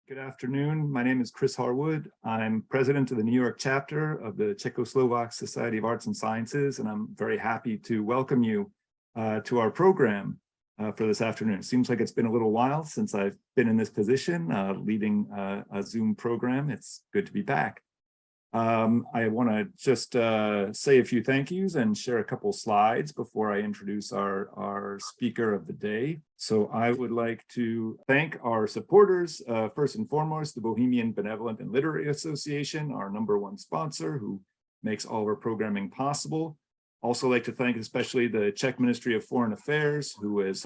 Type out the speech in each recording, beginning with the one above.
Good afternoon. My name is Chris Harwood. I'm president of the New York chapter of the Czechoslovak Society of Arts and Sciences, and I'm very happy to welcome you to our program for this afternoon. It seems like it's been a little while since I've been in this position, leading a Zoom program. It's good to be back. I want to just say a few thank yous and share a couple slides before I introduce our speaker of the day. So I would like to thank our supporters, first and foremost, the Bohemian Benevolent and Literary Association, our #1 sponsor who makes all of our programming possible. Also like to thank especially the Czech Ministry of Foreign Affairs, who has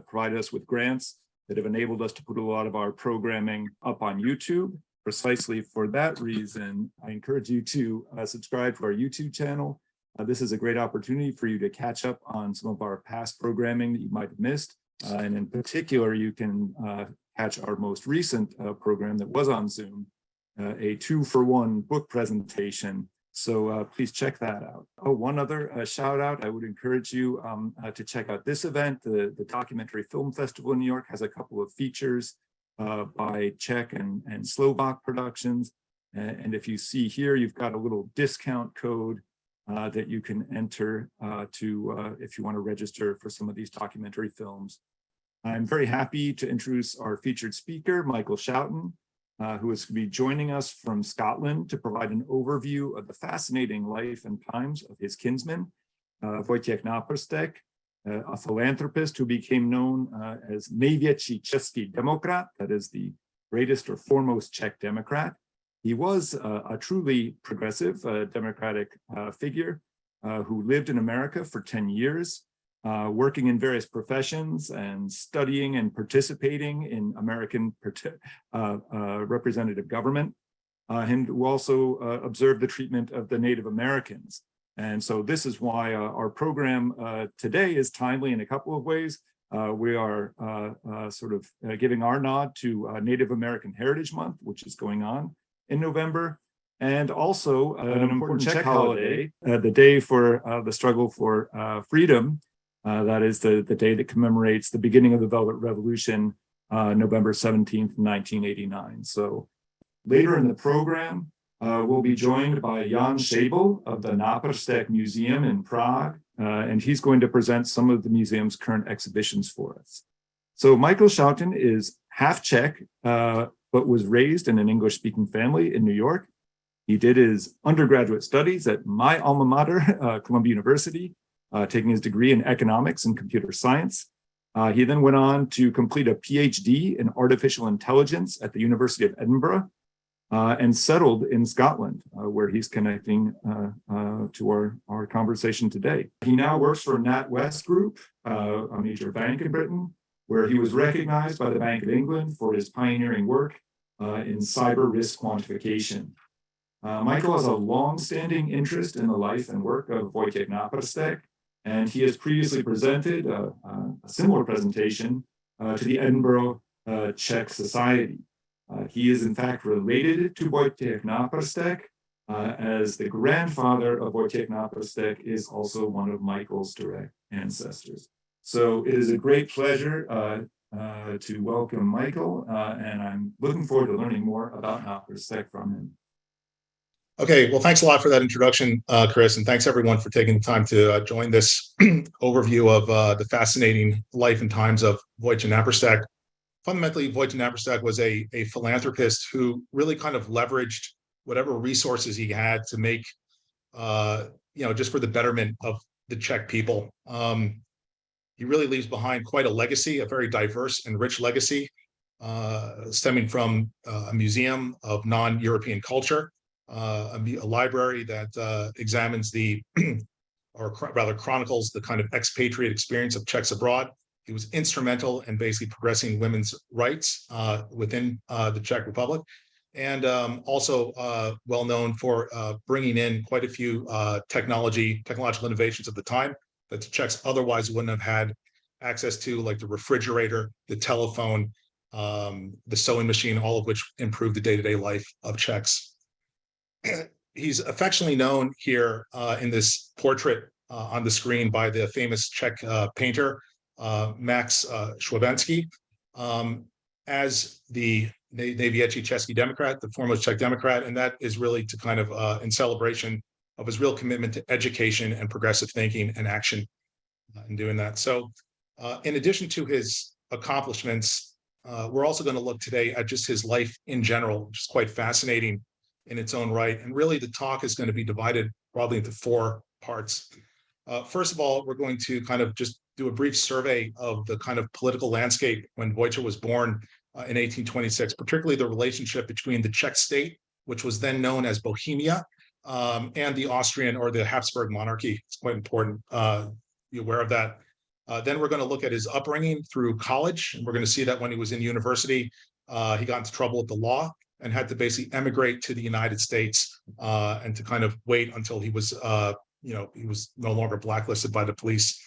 provided us with grants that have enabled us to put a lot of our programming up on YouTube. Precisely for that reason, I encourage you to subscribe to our YouTube channel. This is a great opportunity for you to catch up on some of our past programming that you might have missed. And in particular, you can catch our most recent program that was on Zoom, a 2-for-1 book presentation. So please check that out. Oh, one other shout out, I would encourage you to check out this event. The Documentary Film Festival in New York has a couple of features by Czech and Slovak productions. And if you see here, you've got a little discount code that you can enter if you want to register for some of these documentary films. I'm very happy to introduce our featured speaker, Michael Schouten, who is going to be joining us from Scotland to provide an overview of the fascinating life and times of his kinsman, Vojtech Naprstek, a philanthropist who became known as největší, český demokrat, that is the greatest or foremost Czech Democrat. He was a truly progressive democratic figure who lived in America for 10 years, working in various professions and studying and participating in American representative government, and who also observed the treatment of the Native Americans. And so this is why our program today is timely in a couple of ways. We are sort of giving our nod to Native American Heritage Month, which is going on in November, and also an important Czech holiday, the day for the struggle for freedom. That is the day that commemorates the beginning of the Velvet Revolution, November 17th, 1989. So later in the program, we'll be joined by Jan Šejbl of the Náprstek Museum in Prague, and he's going to present some of the museum's current exhibitions for us. So Michael Schouten is half Czech, but was raised in an English-speaking family in New York. He did his undergraduate studies at my alma mater, Columbia University, taking his degree in economics and computer science. He then went on to complete a PhD in artificial intelligence at the University of Edinburgh, and settled in Scotland, where he's connecting to our conversation today. He now works for NatWest Group, a major bank in Britain, where he was recognized by the Bank of England for his pioneering work in cyber risk quantification. Michael has a long-standing interest in the life and work of Vojtech Naprstek, and he has previously presented a similar presentation to the Edinburgh Czech Society. He is in fact related to Vojtech Naprstek, as the grandfather of Vojtech Naprstek is also one of Michael's direct ancestors. So it is a great pleasure to welcome Michael, and I'm looking forward to learning more about Náprstek from him. Okay, well, thanks a lot for that introduction, Chris, and thanks everyone for taking the time to join this overview of the fascinating life and times of Vojtech Naprstek. Fundamentally, Vojta Naprstek was a philanthropist who really kind of leveraged whatever resources he had to make, just for the betterment of the Czech people. He really leaves behind quite a legacy, a very diverse and rich legacy, stemming from a museum of non-European culture, a library that examines or rather chronicles the kind of expatriate experience of Czechs abroad. He was instrumental in basically progressing women's rights within the Czech Republic, and also well known for bringing in quite a few technological innovations at the time that the Czechs otherwise wouldn't have had access to, like the refrigerator, the telephone, the sewing machine, all of which improved the day-to-day life of Czechs. He's affectionately known here in this portrait on the screen by the famous Czech painter, Max Schwabensky. as the největší český demokrat, the foremost Czech Democrat, and that is really to kind of in celebration of his real commitment to education and progressive thinking and action in doing that. So in addition to his accomplishments, we're also going to look today at just his life in general, which is quite fascinating in its own right. And really the talk is going to be divided probably into four parts. First of all, we're going to kind of just do a brief survey of the kind of political landscape when Vojta was born in 1826, particularly the relationship between the Czech state, which was then known as Bohemia, and the Austrian or the Habsburg monarchy. It's quite important. Be aware of that. Then we're going to look at his upbringing through college, and we're going to see that when he was in university, he got into trouble with the law and had to basically emigrate to the United States and to kind of wait until he was, he was no longer blacklisted by the police.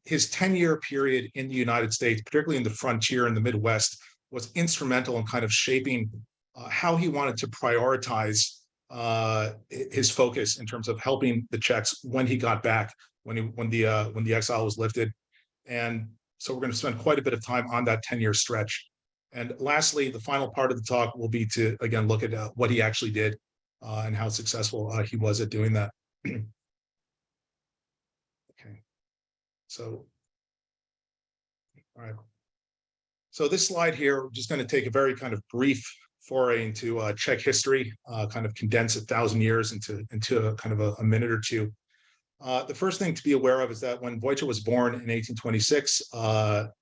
His 10-year period in the United States, particularly in the frontier in the Midwest, was instrumental in kind of shaping how he wanted to prioritize his focus in terms of helping the Czechs when he got back, when the exile was lifted. And so we're going to spend quite a bit of time on that 10-year stretch. And lastly, the final part of the talk will be to, again, look at what he actually did and how successful he was at doing that. Okay. So, all right. So this slide here, we're just going to take a very kind of brief foray into Czech history, kind of condense 1,000 years into a kind of a minute or two. The first thing to be aware of is that when Vojta was born in 1826,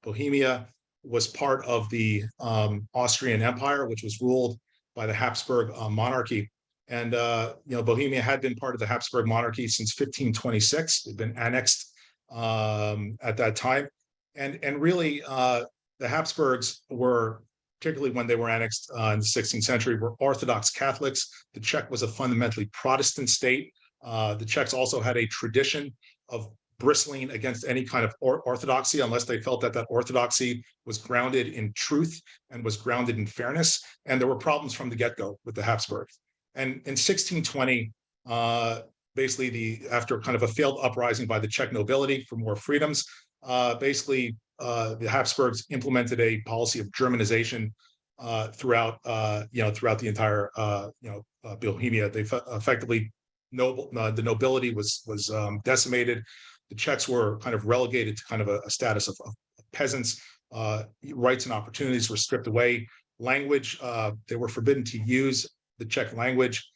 Bohemia was part of the Austrian Empire, which was ruled by the Habsburg monarchy. And Bohemia had been part of the Habsburg monarchy since 1526. It had been annexed at that time, and really the Habsburgs were, particularly when they were annexed in the 16th century, were Orthodox Catholics. The Czech was a fundamentally Protestant state. The Czechs also had a tradition of bristling against any kind of orthodoxy unless they felt that that orthodoxy was grounded in truth and was grounded in fairness. And there were problems from the get-go with the Habsburgs. And in 1620, basically after kind of a failed uprising by the Czech nobility for more freedoms, the Habsburgs implemented a policy of Germanization throughout the entire Bohemia. They effectively the nobility was decimated. The Czechs were kind of relegated to kind of a status of peasants. Rights and opportunities were stripped away. Language, they were forbidden to use the Czech language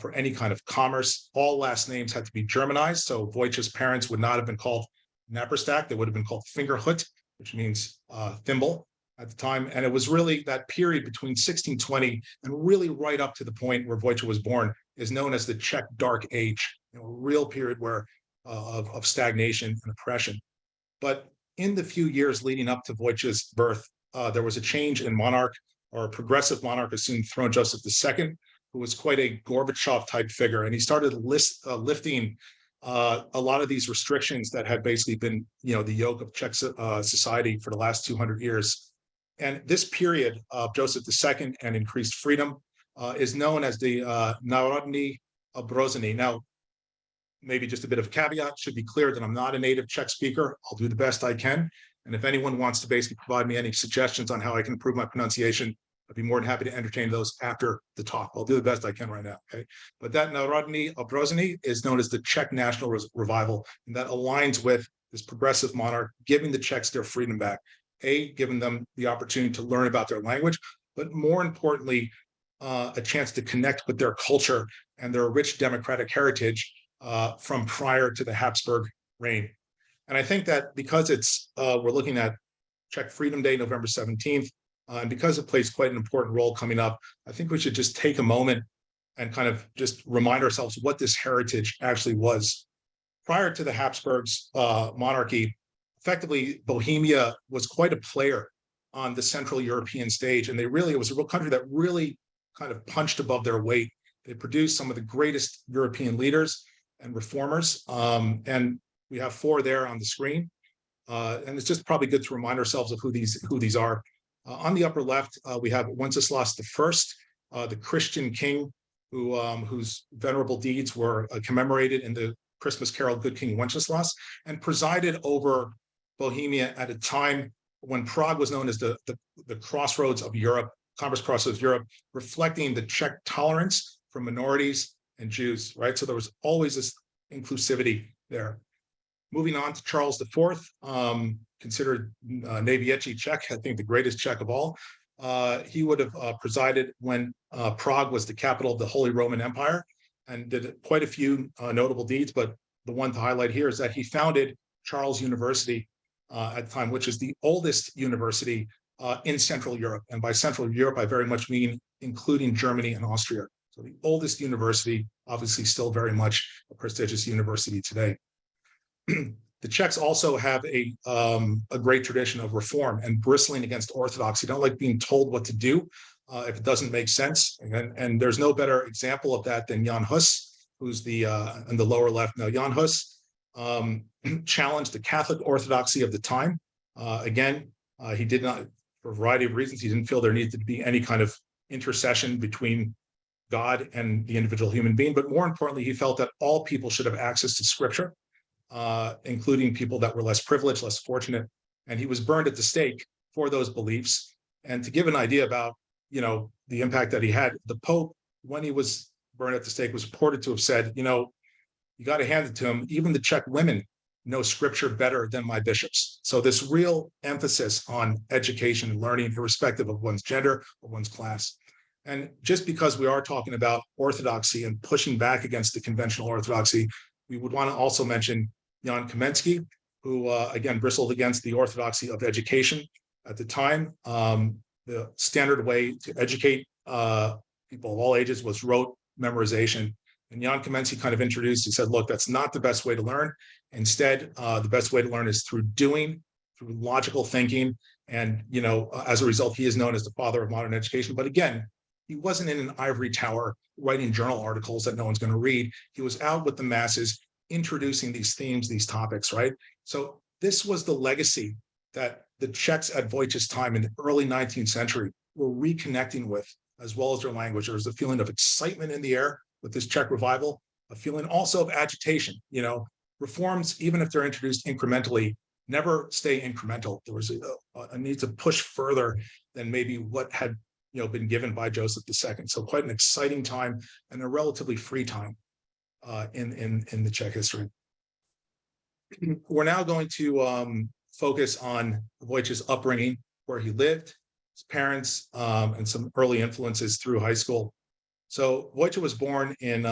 for any kind of commerce. All last names had to be Germanized. So Vojta's parents would not have been called Naprstek. They would have been called Fingerhut, which means thimble at the time. And it was really that period between 1620 and really right up to the point where Vojta was born is known as the Czech Dark Age, a real period where of stagnation and oppression. But in the few years leading up to Vojta's birth, there was a change in monarch, or a progressive monarch assumed throne, Joseph II, who was quite a Gorbachev-type figure. And he started lifting a lot of these restrictions that had basically been, the yoke of Czech society for the last 200 years. And this period of Joseph II and increased freedom is known as the Národní obrození. Now, maybe just a bit of a caveat, should be clear that I'm not a native Czech speaker. I'll do the best I can. And if anyone wants to basically provide me any suggestions on how I can improve my pronunciation, I'd be more than happy to entertain those after the talk. I'll do the best I can right now, okay? But that Národní obrození is known as the Czech national revival, and that aligns with this progressive monarch giving the Czechs their freedom back, giving them the opportunity to learn about their language, but more importantly, a chance to connect with their culture and their rich democratic heritage from prior to the Habsburg reign. And I think that because we're looking at Czech Freedom Day, November 17th, and because it plays quite an important role coming up, I think we should just take a moment and kind of just remind ourselves what this heritage actually was. Prior to the Habsburgs monarchy, effectively, Bohemia was quite a player on the Central European stage. And it was a real country that really kind of punched above their weight. They produced some of the greatest European leaders and reformers. And we have four there on the screen. And it's just probably good to remind ourselves of who these are. On the upper left, we have Wenceslas I, the Christian king whose venerable deeds were commemorated in the Christmas carol, Good King Wenceslas, and presided over Bohemia at a time when Prague was known as the crossroads of Europe, Commerce Crossroads of Europe, reflecting the Czech tolerance for minorities and Jews, right? So there was always this inclusivity there. Moving on to Charles IV, considered největší Czech, I think the greatest Czech of all. He would have presided when Prague was the capital of the Holy Roman Empire and did quite a few notable deeds, but the one to highlight here is that he founded Charles University at the time, which is the oldest university in Central Europe. And by Central Europe, I very much mean including Germany and Austria. So the oldest university, obviously still very much a prestigious university today. The Czechs also have a great tradition of reform and bristling against orthodoxy. They don't like being told what to do if it doesn't make sense. And there's no better example of that than Jan Hus, who's the in the lower left. Now, Jan Hus challenged the Catholic orthodoxy of the time. He did not, for a variety of reasons, he didn't feel there needed to be any kind of intercession between God and the individual human being. But more importantly, he felt that all people should have access to scripture, including people that were less privileged, less fortunate. And he was burned at the stake for those beliefs. And to give an idea about, the impact that he had, the Pope, when he was burned at the stake, was reported to have said, you got to hand it to him. Even the Czech women know scripture better than my bishops. So this real emphasis on education and learning, irrespective of one's gender or one's class. And just because we are talking about orthodoxy and pushing back against the conventional orthodoxy, we would want to also mention Jan Kamensky, who again bristled against the orthodoxy of education at the time. The standard way to educate people of all ages was rote memorization. And Jan Kamensky kind of introduced, he said, look, that's not the best way to learn. Instead, the best way to learn is through doing, through logical thinking. And, as a result, he is known as the father of modern education. But again, he wasn't in an ivory tower writing journal articles that no one's going to read. He was out with the masses, introducing these themes, these topics, right? So this was the legacy that the Czechs at Vojtěch's time in the early 19th century were reconnecting with, as well as their language. There was a feeling of excitement in the air with this Czech revival, a feeling also of agitation. Reforms, even if they're introduced incrementally, never stay incremental. There was a need to push further than maybe what had been given by Joseph II. So quite an exciting time and a relatively free time in the Czech history. We're now going to focus on Vojtěch's upbringing, where he lived, his parents, and some early influences through high school. So Vojtěch was born in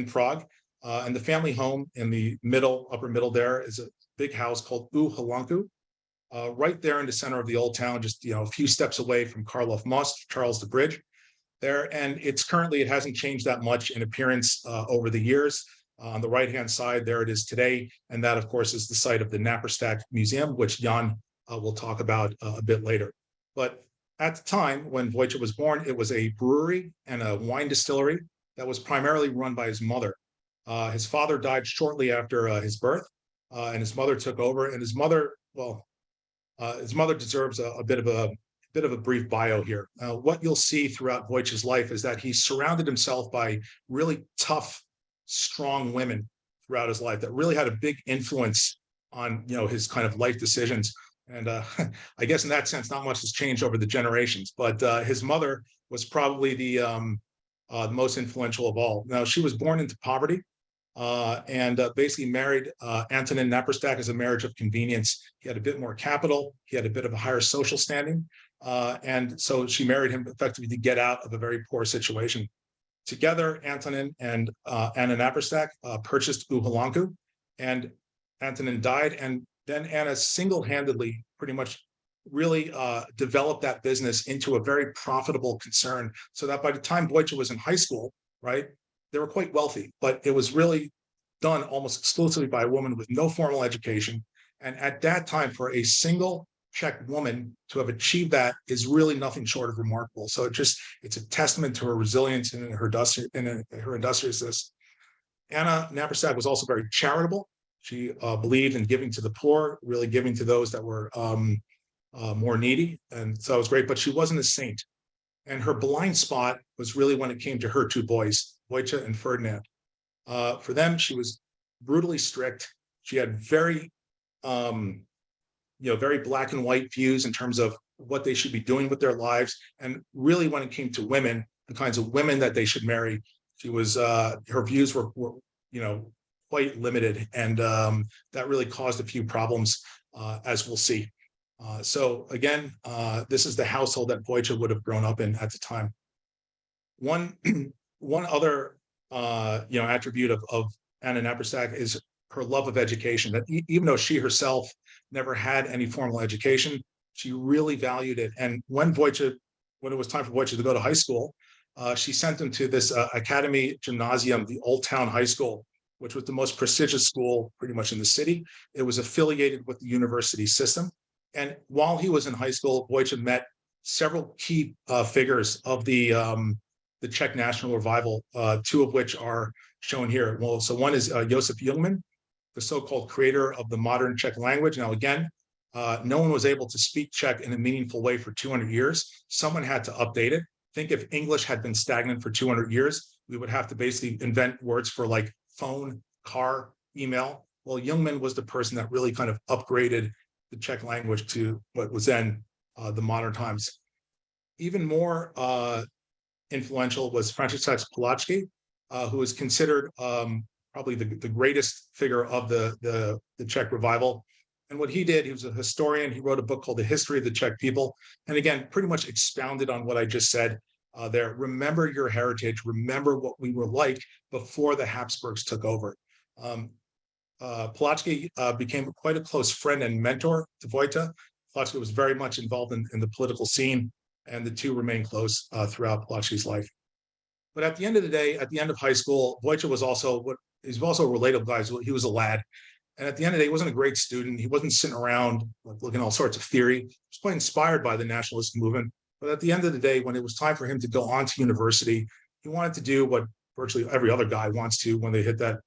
Prague, and the family home in the upper middle there is a big house called U Halanku, right there in the center of the old town, just a few steps away from Karlov Most, Charles the Bridge there. And it hasn't changed that much in appearance over the years. On the right-hand side, there it is today. And that, of course, is the site of the Náprsttek Museum, which Jan will talk about a bit later. But at the time when Vojtěch was born, it was a brewery and a wine distillery that was primarily run by his mother. His father died shortly after his birth, and his mother took over. And his mother deserves a bit of a brief bio here. What you'll see throughout Vojtěch's life is that he surrounded himself by really tough, strong women throughout his life that really had a big influence on his kind of life decisions. And I guess in that sense, not much has changed over the generations. But his mother was probably the most influential of all. Now, she was born into poverty and basically married Antonin Naprstek as a marriage of convenience. He had a bit more capital. He had a bit of a higher social standing. And so she married him effectively to get out of a very poor situation. Together, Antonin and Anna Naprstek purchased U Halanku, and Antonin died. And then Anna single-handedly pretty much really developed that business into a very profitable concern, so that by the time Vojtěch was in high school, right, they were quite wealthy, but it was really done almost exclusively by a woman with no formal education. And at that time, for a single Czech woman to have achieved that is really nothing short of remarkable. So it's a testament to her resilience and her industriousness. Anna Náprsttek was also very charitable. She believed in giving to the poor, really giving to those that were more needy. And so it was great, but she wasn't a saint. And her blind spot was really when it came to her two boys, Vojtěch and Ferdinand. For them, she was brutally strict. She had very very black and white views in terms of what they should be doing with their lives. And really, when it came to women, the kinds of women that they should marry, she was her views were quite limited, and that really caused a few problems, as we'll see. So again, this is the household that Vojta would have grown up in at the time. One other attribute of Anna Naprstek is her love of education. That even though she herself never had any formal education, she really valued it. And when it was time for Vojta to go to high school, she sent him to this Academy Gymnasium, the Old Town High School, which was the most prestigious school pretty much in the city. It was affiliated with the university system. And while he was in high school, Vojta met several key figures of the Czech national revival, two of which are shown here. Well, so one is Josef Jungmann, the so-called creator of the modern Czech language. Now, again, no one was able to speak Czech in a meaningful way for 200 years. Someone had to update it. Think if English had been stagnant for 200 years, we would have to basically invent words for like phone, car, email. Well, Jungmann was the person that really kind of upgraded the Czech language to what was then the modern times. Even more influential was František Polacký, who is considered probably the greatest figure of the Czech revival. And what he did, he was a historian. He wrote a book called The History of the Czech People. And again, pretty much expounded on what I just said there. Remember your heritage. Remember what we were like before the Habsburgs took over. Polacký became quite a close friend and mentor to Vojta. Polacký was very much involved in the political scene, and the two remained close throughout Polacky's life. But at the end of the day, at the end of high school, Vojta was also a relatable guy. He was a lad. And at the end of the day, he wasn't a great student. He wasn't sitting around looking at all sorts of theory. He was quite inspired by the nationalist movement. But at the end of the day, when it was time for him to go on to university, he wanted to do what virtually every other guy wants to when they hit that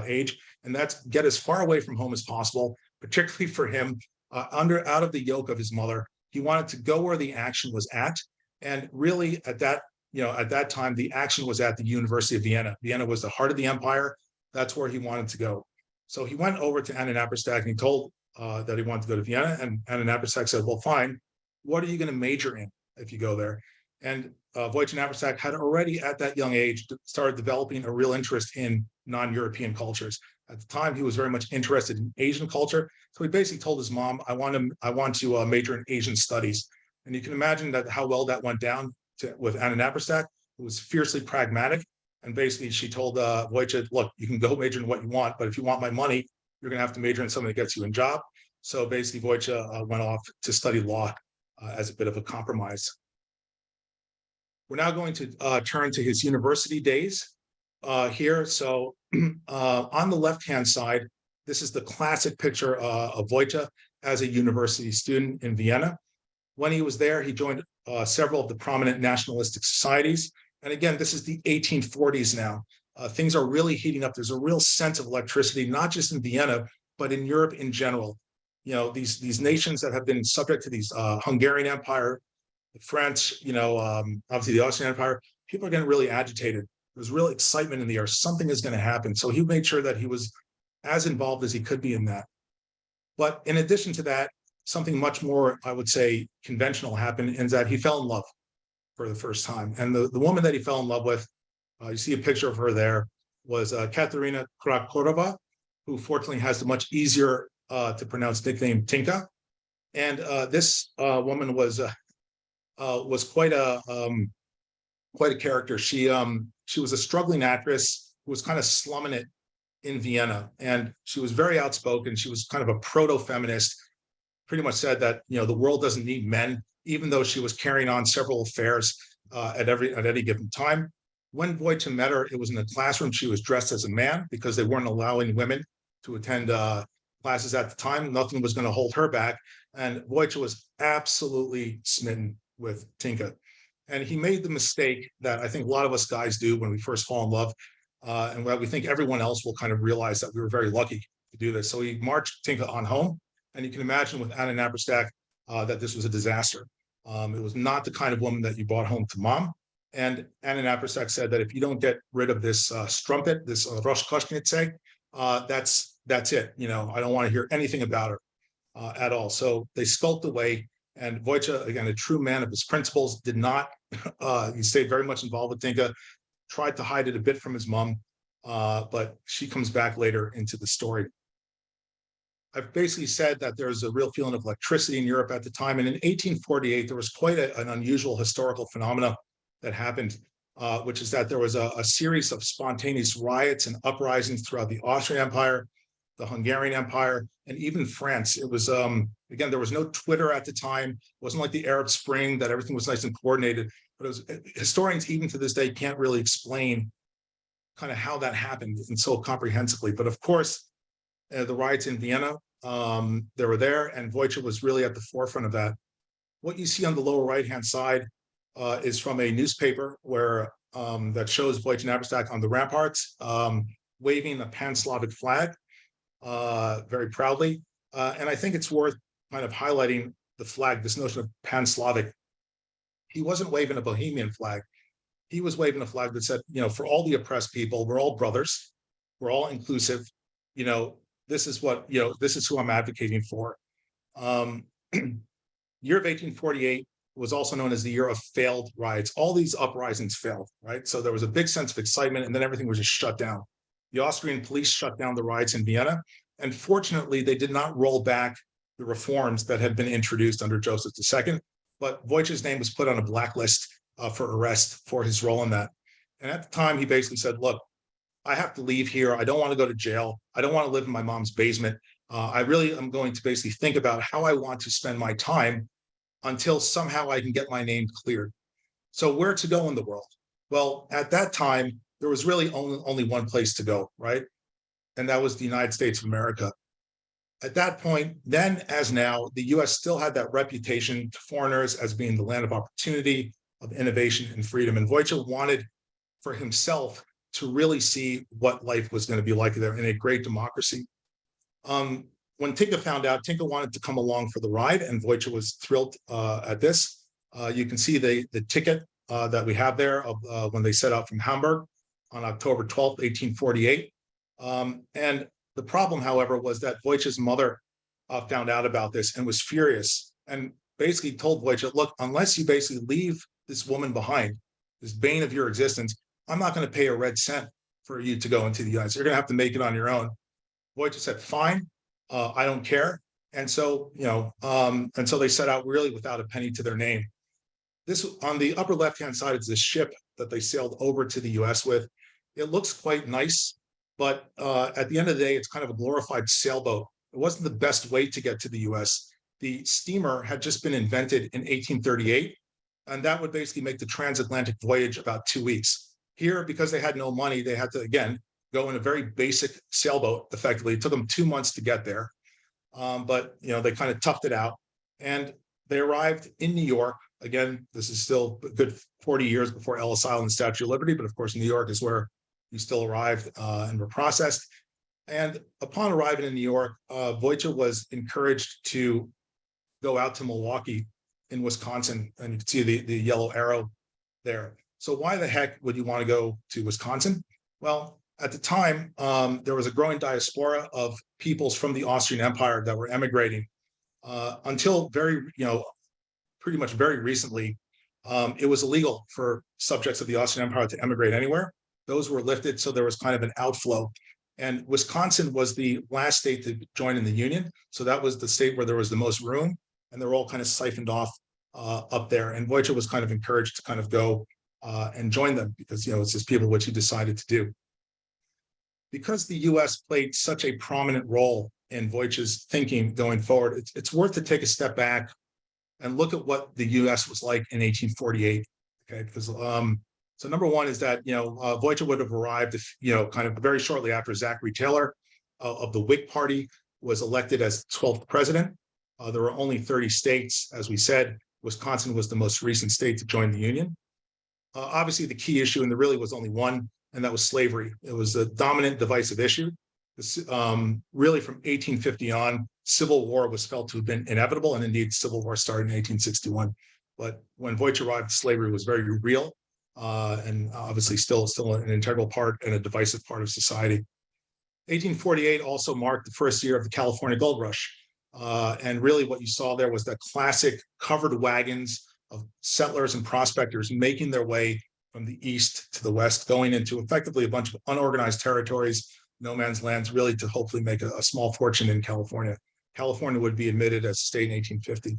age, and that's get as far away from home as possible, particularly for him, out of the yoke of his mother. He wanted to go where the action was at. And really at that time, the action was at the University of Vienna. Vienna was the heart of the empire. That's where he wanted to go. So he went over to Anna Naprstek and he told that he wanted to go to Vienna. And Anna Naprstek said, well, fine, what are you going to major in if you go there? And Vojta Naprstek had already at that young age started developing a real interest in non-European cultures. At the time, he was very much interested in Asian culture. So he basically told his mom, I want to major in Asian studies. And you can imagine that how well that went down with Anna Naprstek, who was fiercely pragmatic. And basically she told Vojta, look, you can go major in what you want, but if you want my money, you're going to have to major in something that gets you a job. So basically Vojta went off to study law as a bit of a compromise. We're now going to turn to his university days here. So on the left-hand side, this is the classic picture of Vojta as a university student in Vienna. When he was there, he joined several of the prominent nationalistic societies. And again, this is the 1840s now. Things are really heating up. There's a real sense of electricity, not just in Vienna, but in Europe in general. These nations that have been subject to these Hungarian Empire, the French, obviously the Austrian Empire, people are getting really agitated. There's real excitement in the air. Something is going to happen. So he made sure that he was as involved as he could be in that. But in addition to that, something much more, I would say, conventional happened, in that he fell in love for the first time. And the woman that he fell in love with, you see a picture of her there, was Katerina Krakorova, who fortunately has the much easier to pronounce nickname Tinka. And this woman was quite a character. She was a struggling actress who was kind of slumming it in Vienna, and she was very outspoken. She was kind of a proto-feminist. Pretty much said that the world doesn't need men, even though she was carrying on several affairs at any given time. When Vojta met her, it was in the classroom. She was dressed as a man because they weren't allowing women to attend classes at the time. Nothing was going to hold her back, and Vojta was absolutely smitten with Tinka. And he made the mistake that I think a lot of us guys do when we first fall in love, and where we think everyone else will kind of realize that we were very lucky to do this. So he marched Tinka on home, and you can imagine with Anna Naprstek that this was a disaster. It was not the kind of woman that you brought home to mom. And Anna Naprstek said that if you don't get rid of this strumpet, this rozkošnice, that's it. I don't want to hear anything about her. at all. So they skulked away. And Vojta, again, a true man of his principles, did not, he stayed very much involved with Tinka, tried to hide it a bit from his mom, but she comes back later into the story. I've basically said that there's a real feeling of electricity in Europe at the time. And in 1848, there was quite an unusual historical phenomena that happened, which is that there was a series of spontaneous riots and uprisings throughout the Austrian Empire, the Hungarian Empire, and even France. It was, again, there was no Twitter at the time. It wasn't like the Arab Spring that everything was nice and coordinated, but it was, historians even to this day can't really explain kind of how that happened and so comprehensively. But of course, the riots in Vienna, they were there, and Vojta was really at the forefront of that. What you see on the lower right-hand side is from a newspaper where that shows Vojta Naprstek on the ramparts, waving the Pan-Slavic flag very proudly. And I think it's worth kind of highlighting the flag, this notion of Pan-Slavic. He wasn't waving a Bohemian flag. He was waving a flag that said, you know, for all the oppressed people, we're all brothers, we're all inclusive, you know, this is what, you know, this is who I'm advocating for. Year of 1848 was also known as the year of failed riots. All these uprisings failed, right? So there was a big sense of excitement, and then everything was just shut down. The Austrian police shut down the riots in Vienna, and fortunately, they did not roll back the reforms that had been introduced under Joseph II, but Vojta's name was put on a blacklist for arrest for his role in that. And at the time, he basically said, look, I have to leave here. I don't want to go to jail. I don't want to live in my mom's basement. I really am going to basically think about how I want to spend my time until somehow I can get my name cleared. So where to go in the world? Well, at that time, there was really only one place to go, right? And that was the United States of America. At that point, then as now, the US still had that reputation to foreigners as being the land of opportunity, of innovation and freedom. And Vojta wanted for himself to really see what life was going to be like there in a great democracy. When Tinka found out, Tinka wanted to come along for the ride, and Vojta was thrilled at this. You can see the ticket that we have there of when they set out from Hamburg on October 12th, 1848. And the problem, however, was that Vojta's mother found out about this and was furious and basically told Vojta, look, unless you basically leave this woman behind, this bane of your existence, I'm not going to pay a red cent for you to go into the United States. You're going to have to make it on your own. Vojta said, fine, I don't care. And so, you know, and so they set out really without a penny to their name. This on the upper left-hand side is the ship that they sailed over to the US with. It looks quite nice, but at the end of the day, it's kind of a glorified sailboat. It wasn't the best way to get to the US. The steamer had just been invented in 1838, and that would basically make the transatlantic voyage about 2 weeks. Here, because they had no money, they had to, again, go in a very basic sailboat, effectively. It took them 2 months to get there. But, you know, they kind of toughed it out. And they arrived in New York. Again, this is still a good 40 years before Ellis Island and Statue of Liberty, but of course, New York is where you still arrived and were processed. And upon arriving in New York, Vojta was encouraged to go out to Milwaukee in Wisconsin. And you can see the yellow arrow there. So why the heck would you want to go to Wisconsin? Well, at the time, there was a growing diaspora of peoples from the Austrian Empire that were emigrating until pretty much very recently. It was illegal for subjects of the Austrian Empire to emigrate anywhere. Those were lifted, so there was kind of an outflow. And Wisconsin was the last state to join in the Union. So that was the state where there was the most room, and they were all kind of siphoned off up there. And Vojta was kind of encouraged to kind of go and join them because, you know, it's his people, which he decided to do. Because the US played such a prominent role in Vojta's thinking going forward, it's worth to take a step back and look at what the US was like in 1848. Okay, because so number one is that, you know, Vojta would have arrived, if, you know, kind of very shortly after Zachary Taylor of the Whig Party was elected as 12th president. There were only 30 states, as we said. Wisconsin was the most recent state to join the Union. Obviously, the key issue, and there really was only one, and that was slavery. It was a dominant divisive issue. This, really from 1850 on, civil war was felt to have been inevitable, and indeed civil war started in 1861. But when Vojta arrived, slavery was very real, and obviously still an integral part and a divisive part of society. 1848 also marked the first year of the California Gold Rush. And really what you saw there was that classic covered wagons of settlers and prospectors making their way from the east to the west, going into effectively a bunch of unorganized territories, no man's lands, really to hopefully make a small fortune in California. California would be admitted as a state in 1850.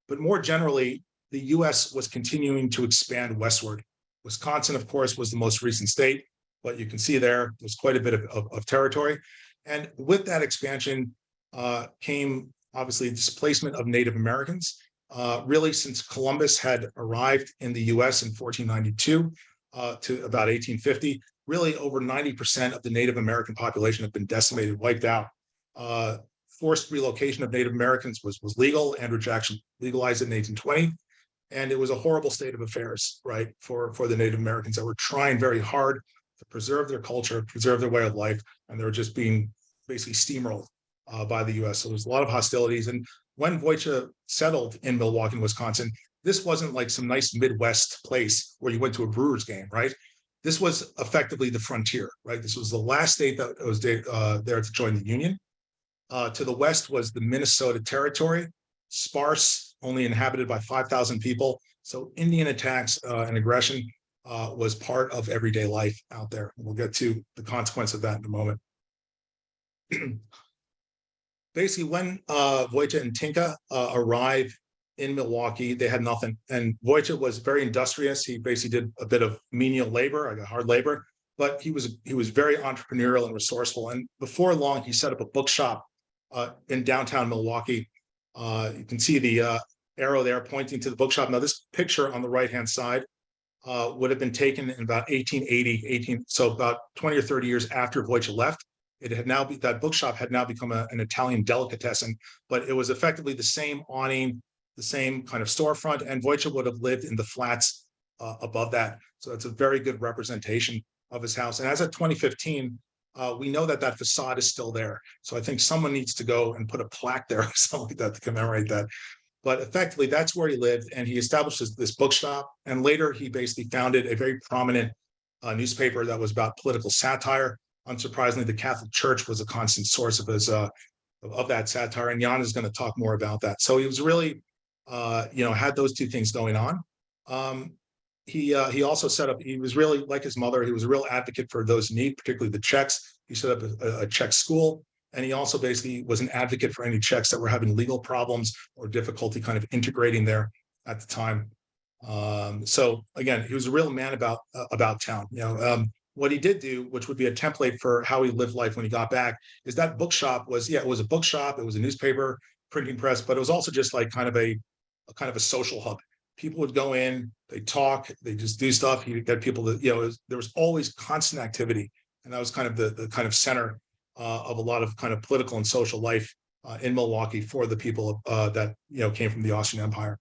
But more generally, the US was continuing to expand westward. Wisconsin, of course, was the most recent state, but you can see there's quite a bit of territory. And with that expansion came obviously displacement of Native Americans. Really, since Columbus had arrived in the US in 1492 to about 1850, really over 90% of the Native American population had been decimated, wiped out. Forced relocation of Native Americans was legal. Andrew Jackson legalized it in 1820. And it was a horrible state of affairs, right, for the Native Americans that were trying very hard to preserve their culture, preserve their way of life, and they were just being basically steamrolled by the US. So there's a lot of hostilities. And when Vojtech settled in Milwaukee, Wisconsin, this wasn't like some nice Midwest place where you went to a Brewers game, right? This was effectively the frontier, right? This was the last state that was there to join the Union. To the west was the Minnesota Territory, sparse, only inhabited by 5,000 people. So Indian attacks and aggression was part of everyday life out there. We'll get to the consequence of that in a moment. Basically, when Vojtech and Tinka arrived in Milwaukee, they had nothing. And Vojtech was very industrious. He basically did a bit of menial labor, like hard labor, but he was very entrepreneurial and resourceful. And before long, he set up a bookshop in downtown Milwaukee. You can see the arrow there pointing to the bookshop. Now, this picture on the right-hand side would have been taken in about 1880, so about 20 or 30 years after Vojtech left. It had now that bookshop had now become an Italian delicatessen, but it was effectively the same awning, the same kind of storefront, and Vojtech would have lived in the flats above that. So that's a very good representation of his house. And as of 2015, we know that that facade is still there. So I think someone needs to go and put a plaque there or something like that to commemorate that. But effectively, that's where he lived, and he established this bookshop. And later, he basically founded a very prominent newspaper that was about political satire. Unsurprisingly, the Catholic Church was a constant source of his of that satire, and Jan is going to talk more about that. So he was really, had those two things going on. He also set up. He was really like his mother. He was a real advocate for those in need, particularly the Czechs. He set up a Czech school, and he also basically was an advocate for any Czechs that were having legal problems or difficulty kind of integrating there at the time. So again, he was a real man about town. What he did do, which would be a template for how he lived life when he got back, is that bookshop was, it was a bookshop, it was a newspaper printing press, but it was also just like kind of a social hub. People would go in, they talk, they just do stuff. He got people that, there was always constant activity. And that was kind of the kind of center of a lot of kind of political and social life in Milwaukee for the people that, came from the Austrian Empire.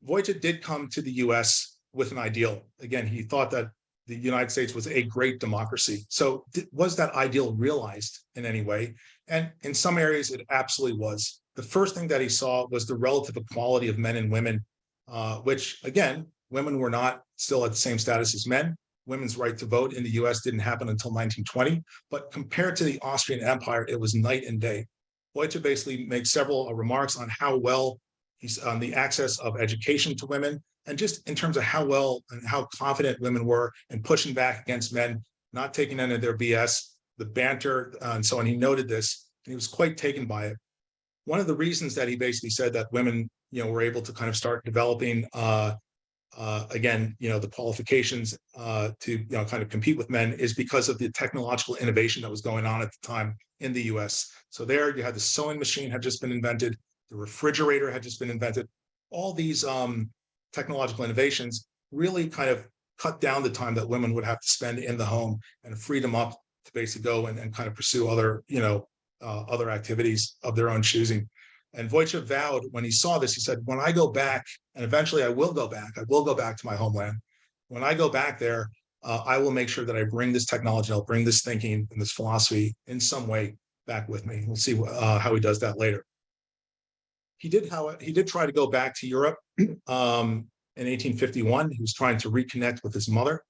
Vojtech did come to the US with an ideal. Again, he thought that the United States was a great democracy. So was that ideal realized in any way? And in some areas, it absolutely was. The first thing that he saw was the relative equality of men and women, which, again, women were not still at the same status as men. Women's right to vote in the US didn't happen until 1920. But compared to the Austrian Empire, it was night and day. Vojtech basically makes several remarks on how well he's on the access of education to women, and just in terms of how well and how confident women were in pushing back against men, not taking any of their BS, the banter, and so on. He noted this, and he was quite taken by it. One of the reasons that he basically said that women, were able to kind of start developing, again, the qualifications to, kind of compete with men is because of the technological innovation that was going on at the time in the US. So there you had the sewing machine had just been invented, the refrigerator had just been invented. All these technological innovations really kind of cut down the time that women would have to spend in the home and freed them up to basically go and kind of pursue other, other activities of their own choosing. And Vojtech vowed when he saw this, he said, when I go back, and eventually I will go back to my homeland. When I go back there, I will make sure that I bring this technology, I'll bring this thinking and this philosophy in some way back with me. We'll see how he does that later. He did try to go back to Europe in 1851. He was trying to reconnect with his mother,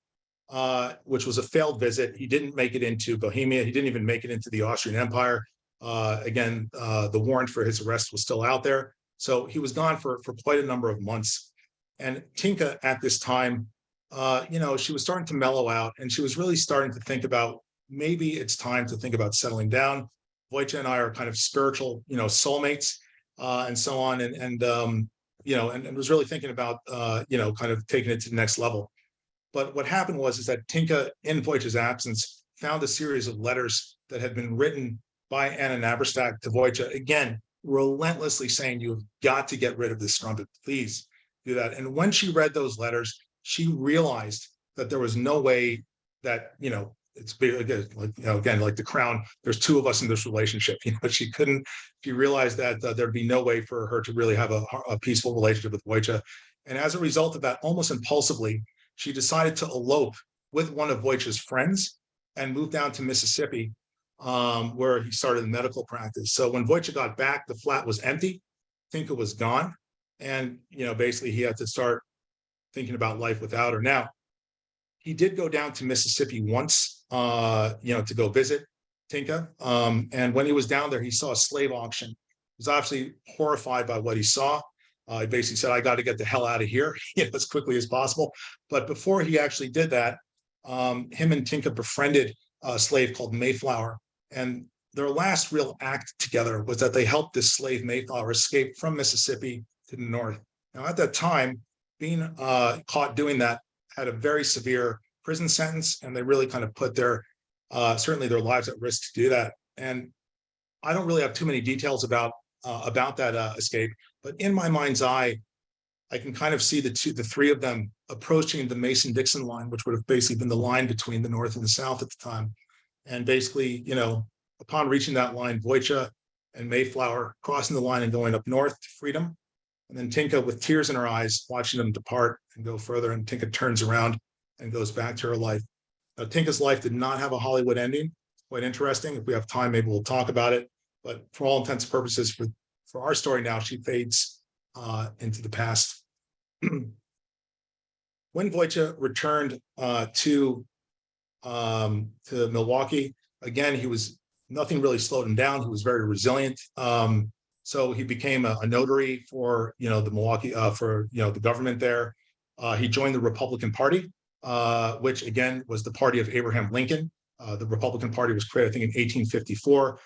which was a failed visit. He didn't make it into Bohemia. He didn't even make it into the Austrian Empire. Again, the warrant for his arrest was still out there. So he was gone for quite a number of months. And Tinka at this time, she was starting to mellow out, and she was really starting to think about maybe it's time to think about settling down. Vojta and I are kind of spiritual, soulmates, and so on. And was really thinking about, kind of taking it to the next level. But what happened is that Tinka, in Vojta's absence, found a series of letters that had been written by Anna Náprstek to Vojta, again, relentlessly saying, you've got to get rid of this strumpet, please do that. And when she read those letters, she realized that there was no way that, it's big, again, like the crown, there's two of us in this relationship. She realized that there'd be no way for her to really have a peaceful relationship with Vojta. And as a result of that, almost impulsively, she decided to elope with one of Vojta's friends and move down to Mississippi, where he started medical practice. So when Vojta got back, the flat was empty. Tinka was gone. And, basically he had to start thinking about life without her. Now, he did go down to Mississippi once, to go visit Tinka. And when he was down there, he saw a slave auction. He was obviously horrified by what he saw. He basically said, I got to get the hell out of here as quickly as possible. But before he actually did that, him and Tinka befriended a slave called Mayflower. And their last real act together was that they helped this slave Mayflower escape from Mississippi to the north. Now, at that time, being caught doing that had a very severe prison sentence, and they really kind of put certainly their lives at risk to do that. And I don't really have too many details about that escape, but in my mind's eye, I can kind of see the three of them approaching the Mason-Dixon line, which would have basically been the line between the North and the South at the time. And basically, upon reaching that line, Vojta and Mayflower crossing the line and going up north to freedom. And then Tinka, with tears in her eyes, watching them depart and go further. And Tinka turns around and goes back to her life. Now, Tinka's life did not have a Hollywood ending. Quite interesting. If we have time, maybe we'll talk about it. But for all intents and purposes, for our story now, she fades into the past. When Vojta returned to Milwaukee, again, nothing really slowed him down. He was very resilient. So he became a notary for the Milwaukee for the government there. He joined the Republican Party, which again was the party of Abraham Lincoln. The Republican Party was created, I think, in 1854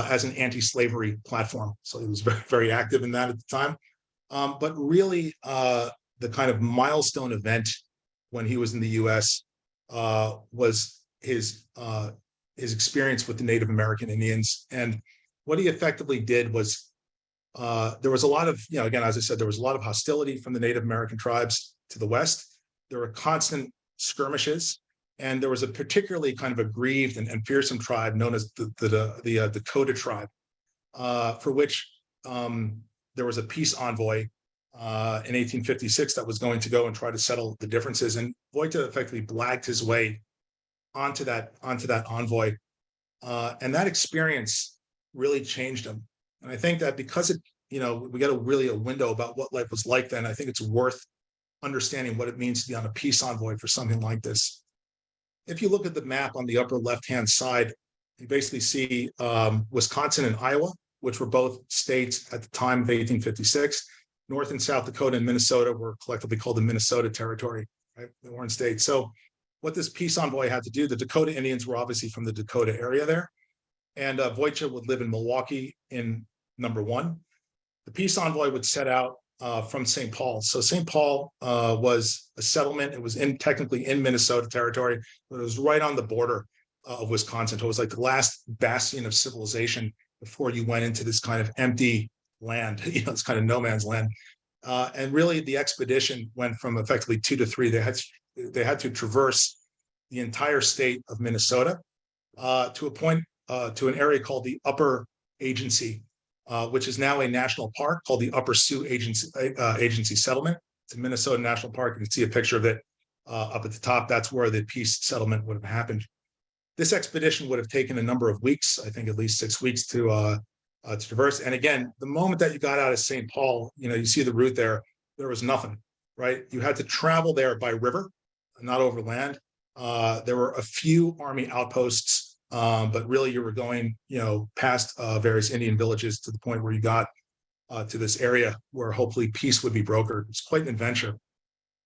as an anti-slavery platform. So he was very, very active in that at the time. But really, the kind of milestone event when he was in the U.S. Was his experience with the Native American Indians. And what he effectively did was there was a lot of, again, as I said, there was a lot of hostility from the Native American tribes to the West. There were constant skirmishes. And there was a particularly kind of aggrieved and fearsome tribe known as the Dakota tribe, for which there was a peace envoy in 1856 that was going to go and try to settle the differences. And Vojta effectively blagged his way onto that envoy. And that experience really changed him. And I think that because we got a window about what life was like then, I think it's worth understanding what it means to be on a peace envoy for something like this. If you look at the map on the upper left-hand side, you basically see Wisconsin and Iowa, which were both states at the time of 1856. North and South Dakota and Minnesota were collectively called the Minnesota Territory, right? They weren't states. So what this peace envoy had to do, the Dakota Indians were obviously from the Dakota area there. And Vojta would live in Milwaukee in number 1. The peace envoy would set out from St. Paul. So St. Paul was a settlement. It was technically in Minnesota territory, but it was right on the border of Wisconsin. So it was like the last bastion of civilization before you went into this kind of empty land, this kind of no man's land. And really the expedition went from effectively 2 to 3. They had to traverse the entire state of Minnesota to a point, to an area called the Upper Agency, which is now a national park called the Upper Sioux Agency Settlement. It's a Minnesota National Park. You can see a picture of it up at the top. That's where the peace settlement would have happened. This expedition would have taken a number of weeks, I think at least 6 weeks to traverse. And again, the moment that you got out of St. Paul, you see the route there was nothing, right? You had to travel there by river, not over land. There were a few army outposts but really you were going, past various Indian villages to the point where you got to this area where hopefully peace would be brokered. It's quite an adventure.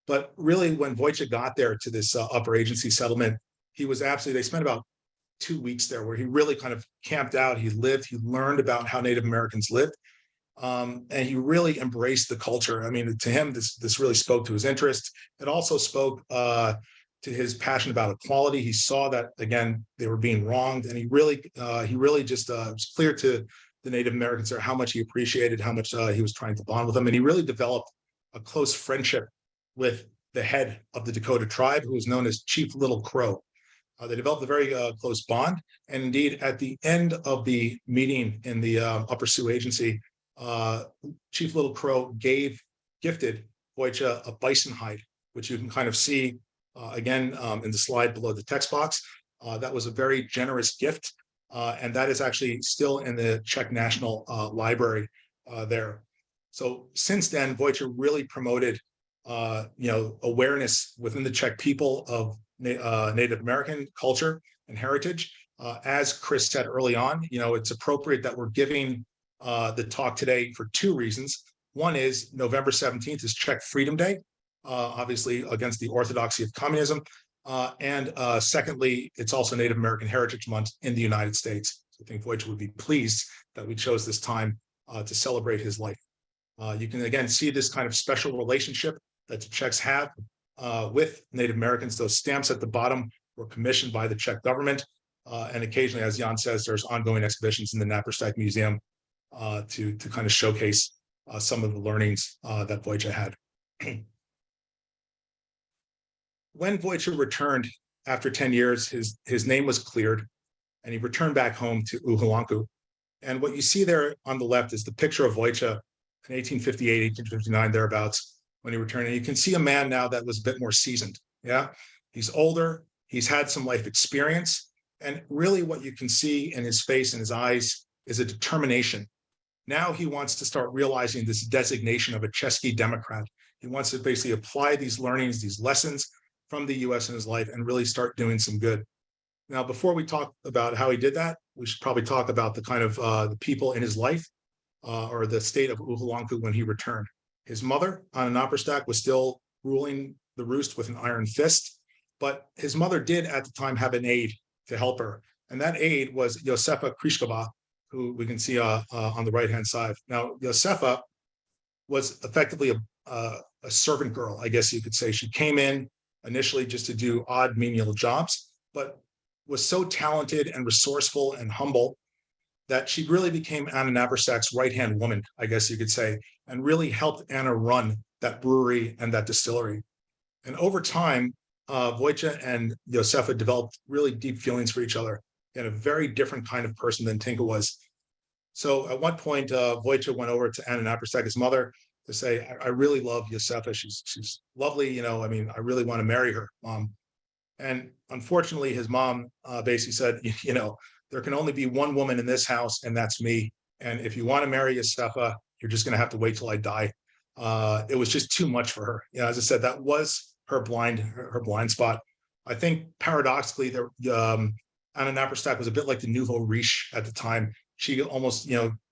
But really, when Vojtech got there to this upper agency settlement, they spent about 2 weeks there where he really kind of camped out. He learned about how Native Americans lived. And he really embraced the culture. I mean, to him, this really spoke to his interest. It also spoke to his passion about equality. He saw that, again, they were being wronged. And he really just, it was clear to the Native Americans there how much he appreciated, how much he was trying to bond with them. And he really developed a close friendship with the head of the Dakota tribe, who was known as Chief Little Crow. They developed a very close bond. And indeed, at the end of the meeting in the Upper Sioux Agency, Chief Little Crow gifted Vojtech a bison hide, which you can kind of see again in the slide below the text box. That was a very generous gift, and that is actually still in the Czech National Library there. So since then, Vojtech really promoted awareness within the Czech people of Native American culture and heritage. As Chris said early on, it's appropriate that we're giving the talk today for two reasons. One is November 17th is Czech Freedom Day, obviously against the orthodoxy of communism. And secondly, it's also Native American Heritage Month in the United States. So I think Vojtech would be pleased that we chose this time to celebrate his life. You can again see this kind of special relationship that the Czechs have with Native Americans. Those stamps at the bottom were commissioned by the Czech government. And occasionally, as Jan says, there's ongoing exhibitions in the Náprstek Museum to kind of showcase some of the learnings that Vojtech had. When Vojtech returned after 10 years, his name was cleared, and he returned back home to Uhulanku. And what you see there on the left is the picture of Vojtech in 1858, 1859, thereabouts, when he returned. And you can see a man now that was a bit more seasoned. Yeah, he's older, he's had some life experience, and really what you can see in his face and his eyes is a determination. Now he wants to start realizing this designation of a Český demokrat. He wants to basically apply these learnings, these lessons from the US in his life and really start doing some good. Now, before we talk about how he did that, we should probably talk about the kind of the people in his life or the state of Uhulanku when he returned. His mother, Vojta Naprstek, was still ruling the roost with an iron fist, but his mother did at the time have an aide to help her. And that aide was Josefa Krišková, who we can see on the right-hand side. Now, Josefa was effectively a servant girl, I guess you could say. She came in initially just to do odd menial jobs, but was so talented and resourceful and humble that she really became Anna Naprstek's right-hand woman, I guess you could say, and really helped Anna run that brewery and that distillery. And over time, Vojtech and Josefa developed really deep feelings for each other, and a very different kind of person than Tinka was. So at one point, Vojtech went over to Anna Naprstek, his mother, to say, I really love Josefa. She's lovely. I mean, I really want to marry her, Mom. And unfortunately, his mom basically said, there can only be one woman in this house, and that's me. And if you want to marry Josefa, you're just going to have to wait till I die. It was just too much for her. As I said, that was her blind spot. I think paradoxically, Anna Naprstek was a bit like the nouveau riche at the time. She almost,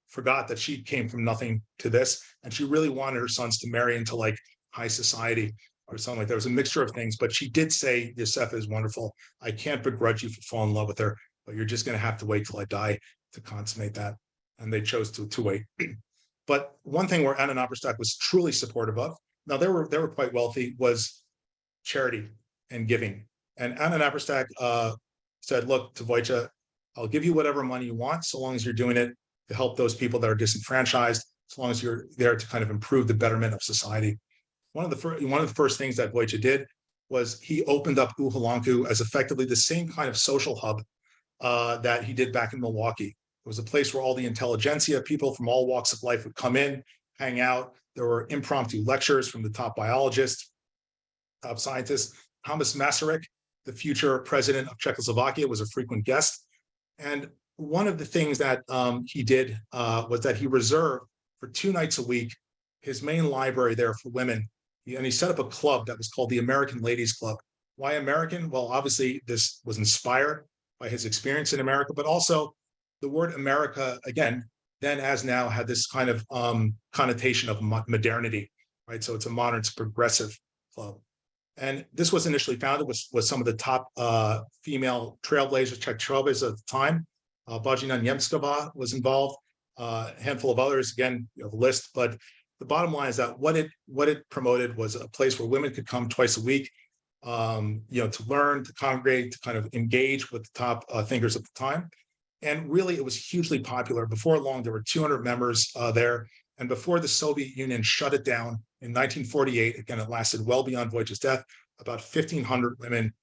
forgot that she came from nothing to this, and she really wanted her sons to marry into like high society or something like that. There was a mixture of things, but she did say, Josefa is wonderful. I can't begrudge you for falling in love with her, but you're just going to have to wait till I die to consummate that. And they chose to wait. But one thing where Anna Naprstek was truly supportive of, now they were quite wealthy, was charity and giving. And Anna Naprstek said, look, to Vojtech, I'll give you whatever money you want, so long as you're doing it to help those people that are disenfranchised, as long as you're there to kind of improve the betterment of society. One of the first things that Vojtech did was he opened up Uhulanku as effectively the same kind of social hub that he did back in Milwaukee. It was a place where all the intelligentsia, people from all walks of life, would come in, hang out. There were impromptu lectures from the top biologists, top scientists. Thomas Masaryk, the future president of Czechoslovakia, was a frequent guest. And one of the things that he did was that he reserved for 2 nights a week his main library there for women. And he set up a club that was called the American Ladies Club. Why American? Well, obviously, this was inspired by his experience in America, but also the word America, again, then as now had this kind of connotation of modernity, right? So it's a modern, it's a progressive club. And this was initially founded with some of the top female trailblazers, Czech trailblazers at the time. Božena Němcová was involved, a handful of others, again, you have a list, but the bottom line is that what it promoted was a place where women could come twice a week, to learn, to congregate, to kind of engage with the top thinkers at the time. And really, it was hugely popular. Before long, there were 200 members there. And before the Soviet Union shut it down in 1948, again, it lasted well beyond Vojta's death, about 1,500 women,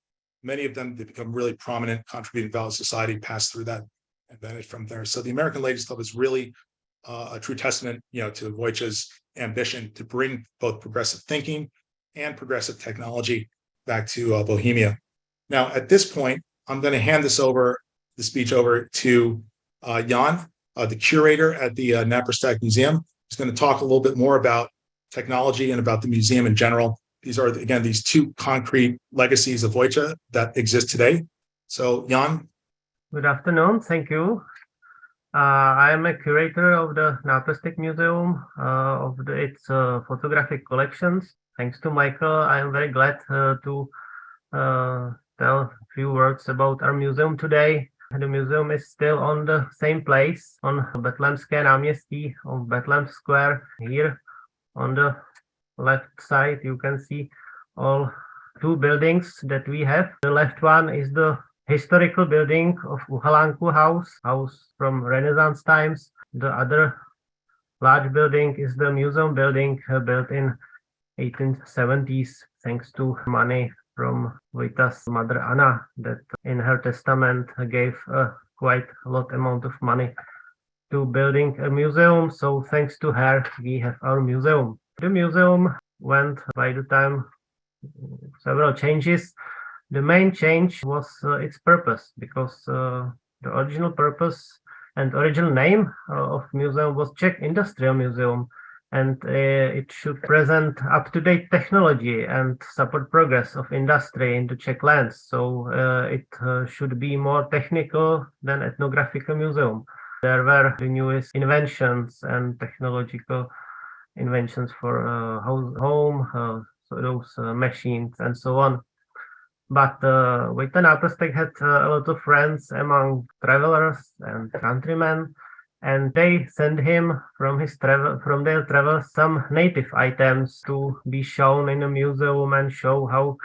many of them that become really prominent, contributing value to society, passed through that and vanished from there. So the American Ladies Club is really a true testament, to Vojta's ambition to bring both progressive thinking and progressive technology back to Bohemia. Now, at this point, I'm going to hand the speech over to Jan, the curator at the Náprstek Museum. He's going to talk a little bit more about technology and about the museum in general. These are, again, these two concrete legacies of Vojta that exist today. So, Jan. Good afternoon. Thank you. I am a curator of the Náprstek Museum, of its photographic collections. Thanks to Michael, I am very glad to tell a few words about our museum today. The museum is still on the same place, on Betlémské náměstí, on Bethlehem Square. Here on the left side, you can see all two buildings that we have. The left one is the historical building of Uhalanku house from Renaissance times. The other large building is the museum building built in 1870s, thanks to money from Vojta's mother Anna, that in her testament gave quite a lot amount of money to building a museum. So thanks to her, we have our museum. The museum went by the time several changes. The main change was its purpose, because the original purpose and original name of museum was Czech Industrial Museum, and it should present up-to-date technology and support progress of industry in the Czech lands. So it should be more technical than ethnographical museum. There were the newest inventions and technological inventions for home, so those machines and so on. But Vojta Naprstek had a lot of friends among travelers and countrymen, and they sent him from their travels some native items to be shown in a museum and show how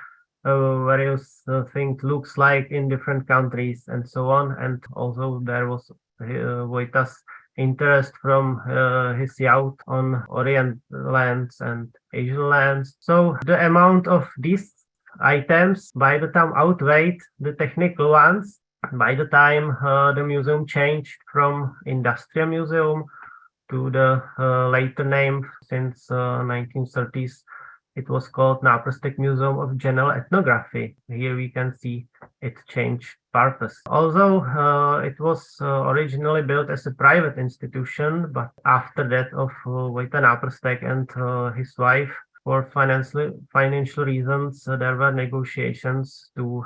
various things looks like in different countries and so on. And also there was Vojta's interest from his youth on Orient lands and Asian lands. So the amount of these items by the time outweighed the technical ones. By the time the museum changed from Industrial Museum to the later name, since 1930s, it was called Náprstek Museum of General Ethnography. Here we can see it changed purpose. Although it was originally built as a private institution, but after that of Vojta Naprstek and his wife, for financial reasons, there were negotiations to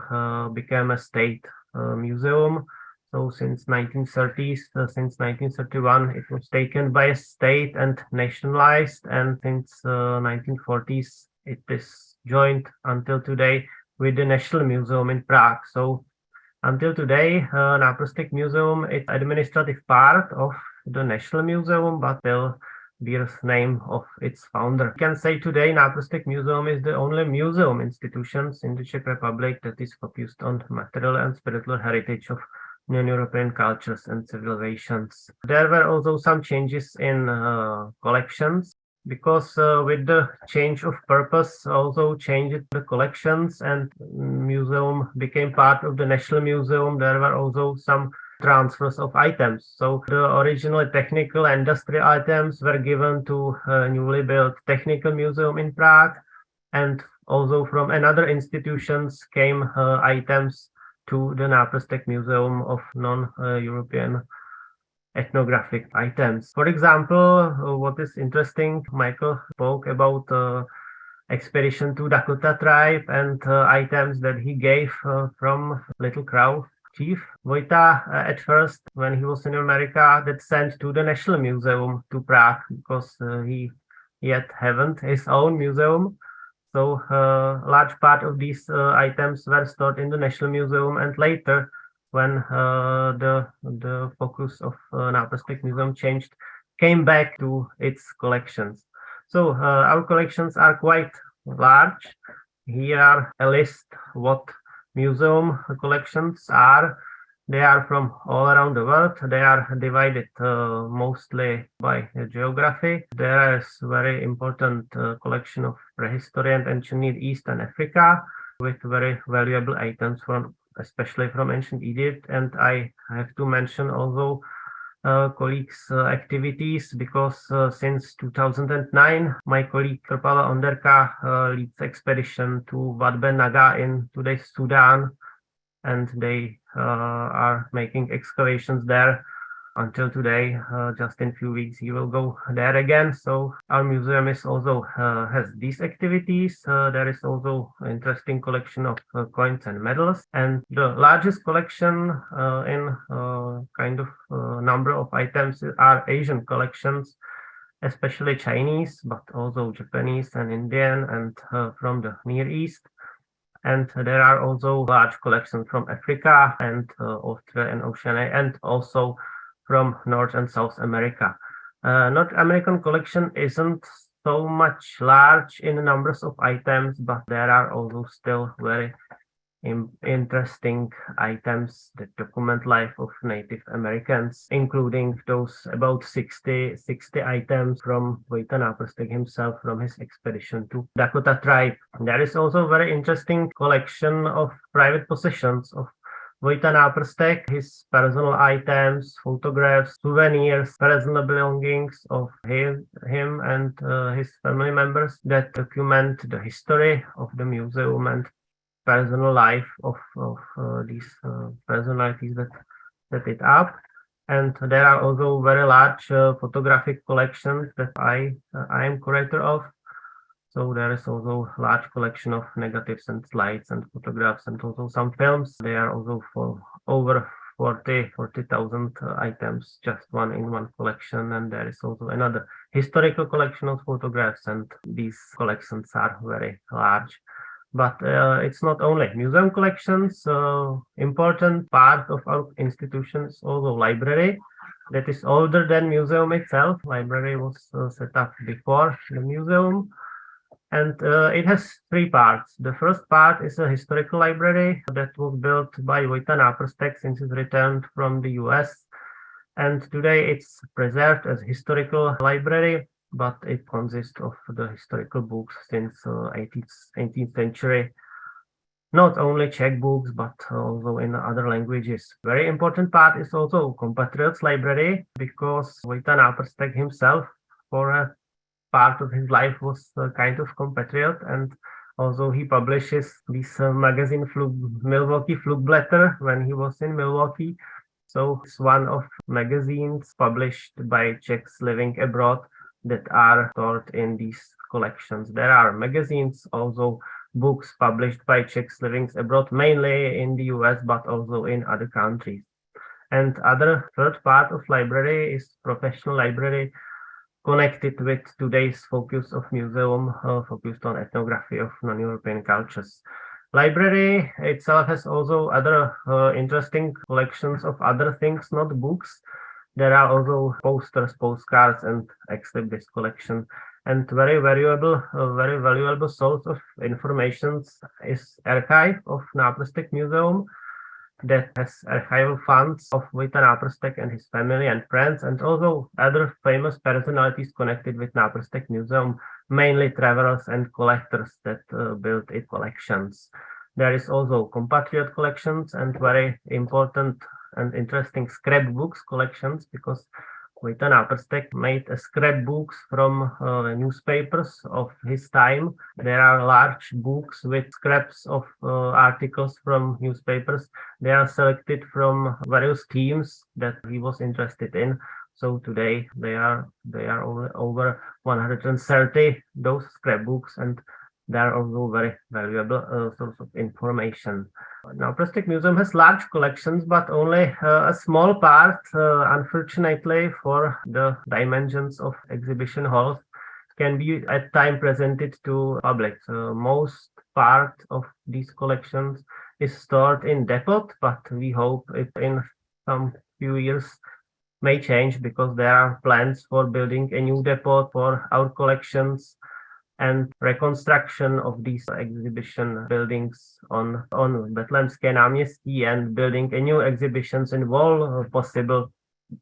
become a state museum. So since 1930s, since 1931, it was taken by a state and nationalized, and since 1940s, it is joined until today with the National Museum in Prague. So until today, Náprstek Museum is administrative part of the National Museum, but still bears name of its founder. You can say today Náprstek Museum is the only museum institution in the Czech Republic that is focused on material and spiritual heritage of non-European cultures and civilizations. There were also some changes in collections, because with the change of purpose also changed the collections, and museum became part of the National Museum. There were also some transfers of items. So the original technical industrial items were given to a newly built technical museum in Prague, and also from another institutions came items to the Náprstek Museum of non-European ethnographic items. For example, what is interesting, Michael spoke about expedition to Dakota tribe and items that he gave from Little Crow. chief. Vojta, at first, when he was in America, that sent to the National Museum to Prague because he yet haven't his own museum. So a large part of these items were stored in the National Museum, and later, when the focus of Náprstek Museum changed, came back to its collections. So our collections are quite large. Here are a list what museum collections are. They are from all around the world. They are divided mostly by geography. There is very important collection of prehistory and ancient Near East and Africa with very valuable items from, especially from ancient Egypt. And I have to mention also colleagues' activities because since 2009, my colleague Krpala Onderka leads expedition to Wat Ben Naga in today's Sudan, and they are making excavations there until today. Just in a few weeks, he will go there again. So our museum is also has these activities. There is also an interesting collection of coins and medals, and the largest collection in kind of number of items are Asian collections, especially Chinese, but also Japanese and Indian, and from the Near East. And there are also large collections from Africa and Australia and Oceania, and also from North and South America. North American collection isn't so much large in numbers of items, but there are also still very interesting items that document life of Native Americans, including those about 60 items from Vojta Naprstek himself from his expedition to Dakota tribe. There is also a very interesting collection of private possessions of Vojta Naprstek, his personal items, photographs, souvenirs, personal belongings of him and his family members that document the history of the museum and personal life of these personalities that set it up. And there are also very large photographic collections that I am curator of. So there is also a large collection of negatives and slides and photographs and also some films. They are also for over 40,000 items, just one in one collection. And there is also another historical collection of photographs, and these collections are very large. But it's not only museum collections. Important part of our institution is also library that is older than museum itself. Library was set up before the museum, and it has three parts. The first part is a historical library that was built by Vojta Naprstek since his return from the US, and today it's preserved as historical library, but it consists of the historical books since 18th century. Not only Czech books, but also in other languages. Very important part is also compatriots library, because Vojta Naprstek himself, for a part of his life, was a kind of compatriot, and also he publishes this magazine Milwaukee Flugblätter when he was in Milwaukee. So it's one of magazines published by Czechs living abroad that are stored in these collections. There are magazines, also books published by Czechs living abroad, mainly in the US, but also in other countries. And other third part of library is professional library, connected with today's focus of museum, focused on ethnography of non-European cultures. Library itself has also other interesting collections of other things, not books. There are also posters, postcards, and exhibit collection. And very valuable source of information is archive of Náprstek Museum that has archival funds of Vojta Naprstek and his family and friends, and also other famous personalities connected with Náprstek Museum, mainly travelers and collectors that built its collections. There is also compatriot collections and very important and interesting scrapbooks collections, because Vojta Naprstek made scrapbooks from newspapers of his time. There are large books with scraps of articles from newspapers. They are selected from various themes that he was interested in. So today they are over 130 those scrapbooks, and they are also very valuable source of information. Náprstek Museum has large collections, but only a small part, unfortunately, for the dimensions of exhibition halls, can be at time presented to public. Most part of these collections is stored in depot, but we hope it in some few years may change, because there are plans for building a new depot for our collections and reconstruction of these exhibition buildings on Betlémské náměstí, and building a new exhibitions in all possible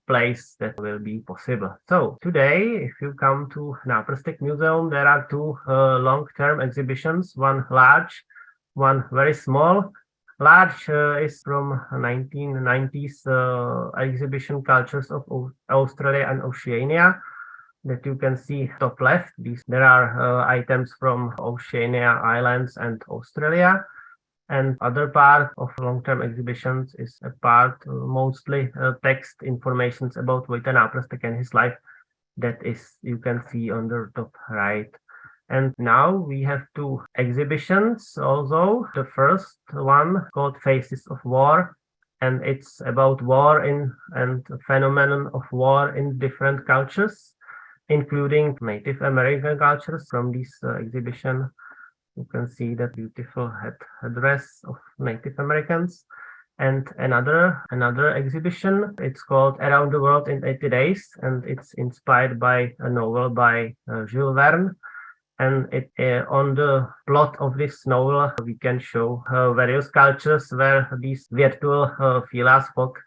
place that will be possible. So today, if you come to Náprstek Museum, there are two long-term exhibitions, one large, one very small. Large is from 1990s exhibition cultures of Australia and Oceania, that you can see top left. There are items from Oceania Islands and Australia. And other part of long-term exhibitions is a part mostly text informations about Vojta Naprstek and his life. That is, you can see on the top right. And now we have two exhibitions also. The first one called Faces of War, and it's about war and the phenomenon of war in different cultures, including Native American cultures. From this exhibition, you can see that beautiful headdress of Native Americans. And another exhibition, it's called Around the World in 80 Days, and it's inspired by a novel by Jules Verne. And on the plot of this novel, we can show various cultures where these virtual Filas folk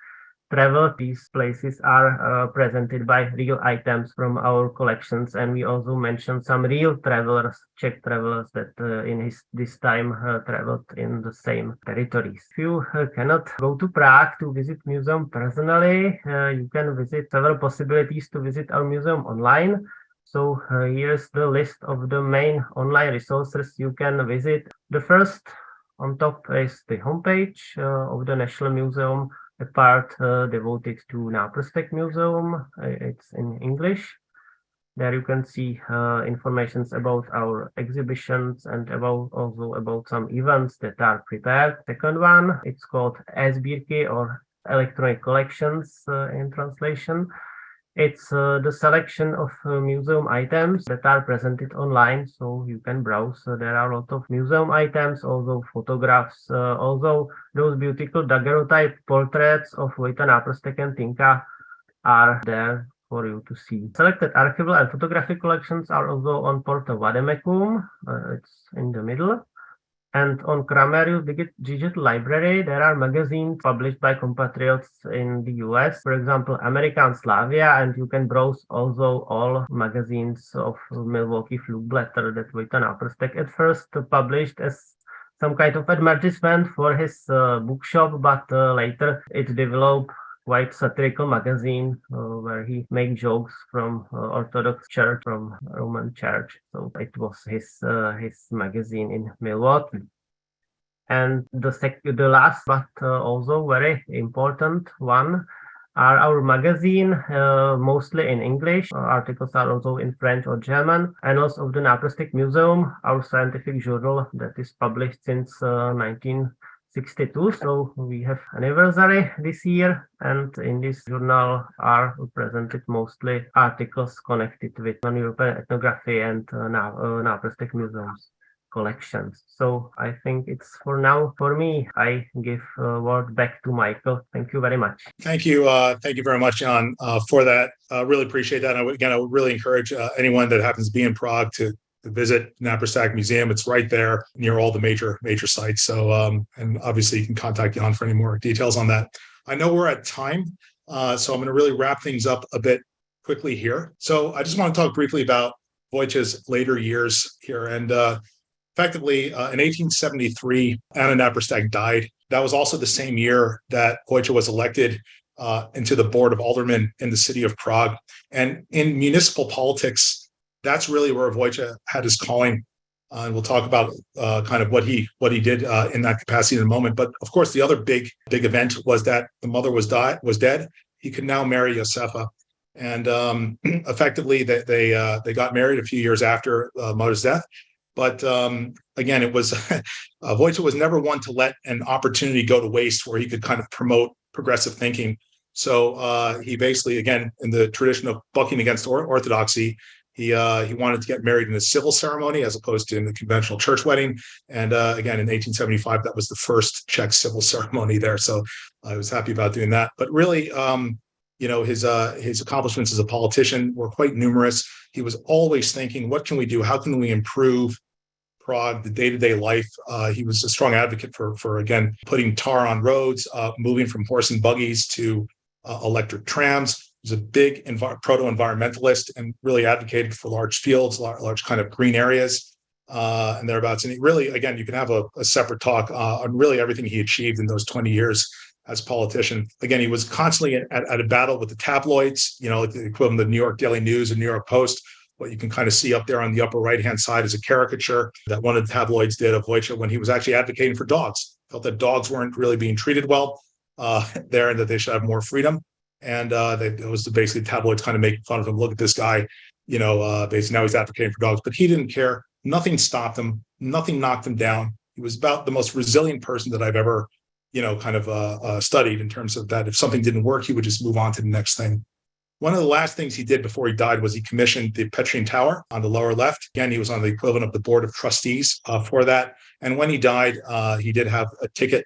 travel. These places are presented by real items from our collections, and we also mentioned some real travelers, Czech travelers, that in this time traveled in the same territories. If you cannot go to Prague to visit museum personally, you can visit several possibilities to visit our museum online. So here's the list of the main online resources you can visit. The first on top is the homepage of the National Museum, a part devoted to Náprstek Museum. It's in English. There you can see information about our exhibitions and also about some events that are prepared. Second one, it's called eSbírky, or electronic collections in translation. It's the selection of museum items that are presented online, so you can browse. There are a lot of museum items, also photographs, also those beautiful daguerreotype portraits of Vojta Naprstek and Tinka are there for you to see. Selected archival and photographic collections are also on Porta Vademecum, it's in the middle. And on Kramerius Digital Library, there are magazines published by compatriots in the US, for example, American Slavia, and you can browse also all magazines of Milwaukee Flugblätter that Vojta Naprstek at first published as some kind of advertisement for his bookshop, but later it developed quite satirical magazine where he made jokes from Orthodox Church, from Roman Church. So it was his magazine in Milwaukee. And the last but also very important one are our magazine, mostly in English. Articles are also in French or German, and also of the Náprstek Museum, our scientific journal that is published since 1962. So we have anniversary this year, and in this journal are presented mostly articles connected with non-European ethnography and Náprstek Museum's collections. So I think it's for now for me. I give word back to Michael. Thank you very much. Thank you very much, Jan, for that. Really appreciate that. I would really encourage anyone that happens to be in Prague to visit Náprstek Museum. It's right there near all the major sites. So, and obviously you can contact Jan for any more details on that. I know we're at time, so I'm going to really wrap things up a bit quickly here. So I just want to talk briefly about Vojta's later years here. And effectively, in 1873, Anna Náprstek died. That was also the same year that Vojta was elected into the Board of Aldermen in the city of Prague. And in municipal politics, that's really where Vojta had his calling. And we'll talk about kind of what he did in that capacity in a moment. But of course, the other big event was that the mother was dead. He could now marry Josefa. And effectively, they got married a few years after mother's death. But again, it was Vojta was never one to let an opportunity go to waste where he could kind of promote progressive thinking. So he basically, again, in the tradition of bucking against orthodoxy, he wanted to get married in a civil ceremony as opposed to in the conventional church wedding. And again, in 1875, that was the first Czech civil ceremony there. So I was happy about doing that. But really, his accomplishments as a politician were quite numerous. He was always thinking, what can we do? How can we improve Prague, the day-to-day life? He was a strong advocate for again, putting tar on roads, moving from horse and buggies to electric trams. He was a big proto-environmentalist and really advocated for large fields, large kind of green areas and thereabouts. And he really, again, you can have a separate talk on really everything he achieved in those 20 years as politician. Again, he was constantly at a battle with the tabloids, like the equivalent of the New York Daily News and New York Post. What you can kind of see up there on the upper right-hand side is a caricature that one of the tabloids did of Vojta when he was actually advocating for dogs. Felt that dogs weren't really being treated well there and that they should have more freedom. And it was basically tabloids kind of making fun of him. Look at this guy, basically now he's advocating for dogs. But he didn't care. Nothing stopped him. Nothing knocked him down. He was about the most resilient person that I've ever studied in terms of that. If something didn't work, he would just move on to the next thing. One of the last things he did before he died was he commissioned the Petrine Tower on the lower left. Again, he was on the equivalent of the board of trustees for that. And when he died, he did have a ticket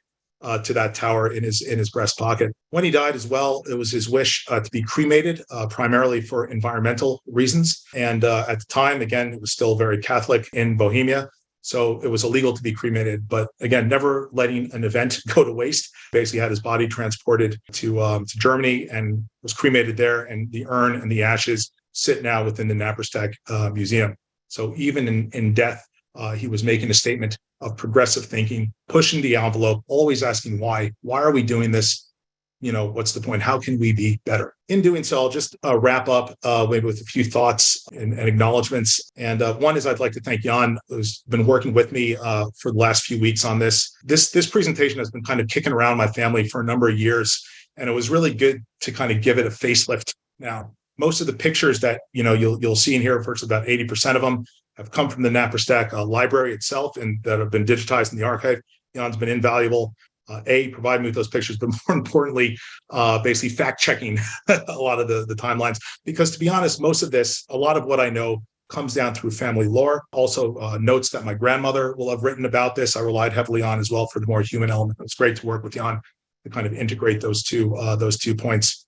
to that tower in his breast pocket. When he died as well, it was his wish to be cremated, primarily for environmental reasons. And at the time, again, it was still very Catholic in Bohemia. So it was illegal to be cremated, but again, never letting an event go to waste. Basically had his body transported to Germany and was cremated there. And the urn and the ashes sit now within the Náprstek Museum. So even in death, he was making a statement of progressive thinking, pushing the envelope, always asking why. Why are we doing this? What's the point? How can we be better? In doing so, I'll just wrap up maybe with a few thoughts and acknowledgements. And one is I'd like to thank Jan, who's been working with me for the last few weeks on this. This presentation has been kind of kicking around my family for a number of years, and it was really good to kind of give it a facelift now. Most of the pictures that you'll see in here, first about 80% of them, have come from the Náprstek library itself and that have been digitized in the archive. Jan's been invaluable. Providing me with those pictures, but more importantly, basically fact-checking a lot of the timelines. Because to be honest, most of this, a lot of what I know comes down through family lore. Also, notes that my grandmother will have written about this, I relied heavily on as well for the more human element. It's great to work with Jan to kind of integrate those two points.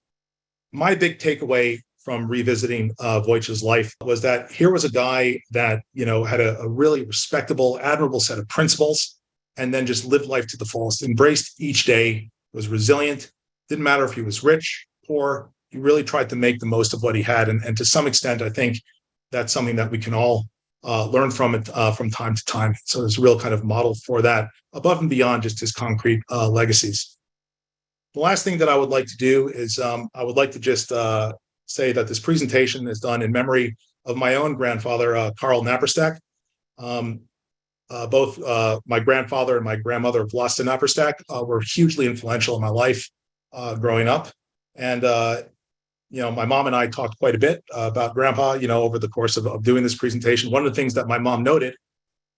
My big takeaway from revisiting Vojta's life was that here was a guy that had a really respectable, admirable set of principles, and then just lived life to the fullest, embraced each day, was resilient. Didn't matter if he was rich, poor, he really tried to make the most of what he had. And to some extent, I think that's something that we can all learn from it from time to time. So there's a real kind of model for that above and beyond just his concrete legacies. The last thing that I would like to do is I would like to just say that this presentation is done in memory of my own grandfather, Karl Naprstek. Both my grandfather and my grandmother, Vojta Naprstek, were hugely influential in my life growing up. And, my mom and I talked quite a bit about Grandpa, over the course of doing this presentation. One of the things that my mom noted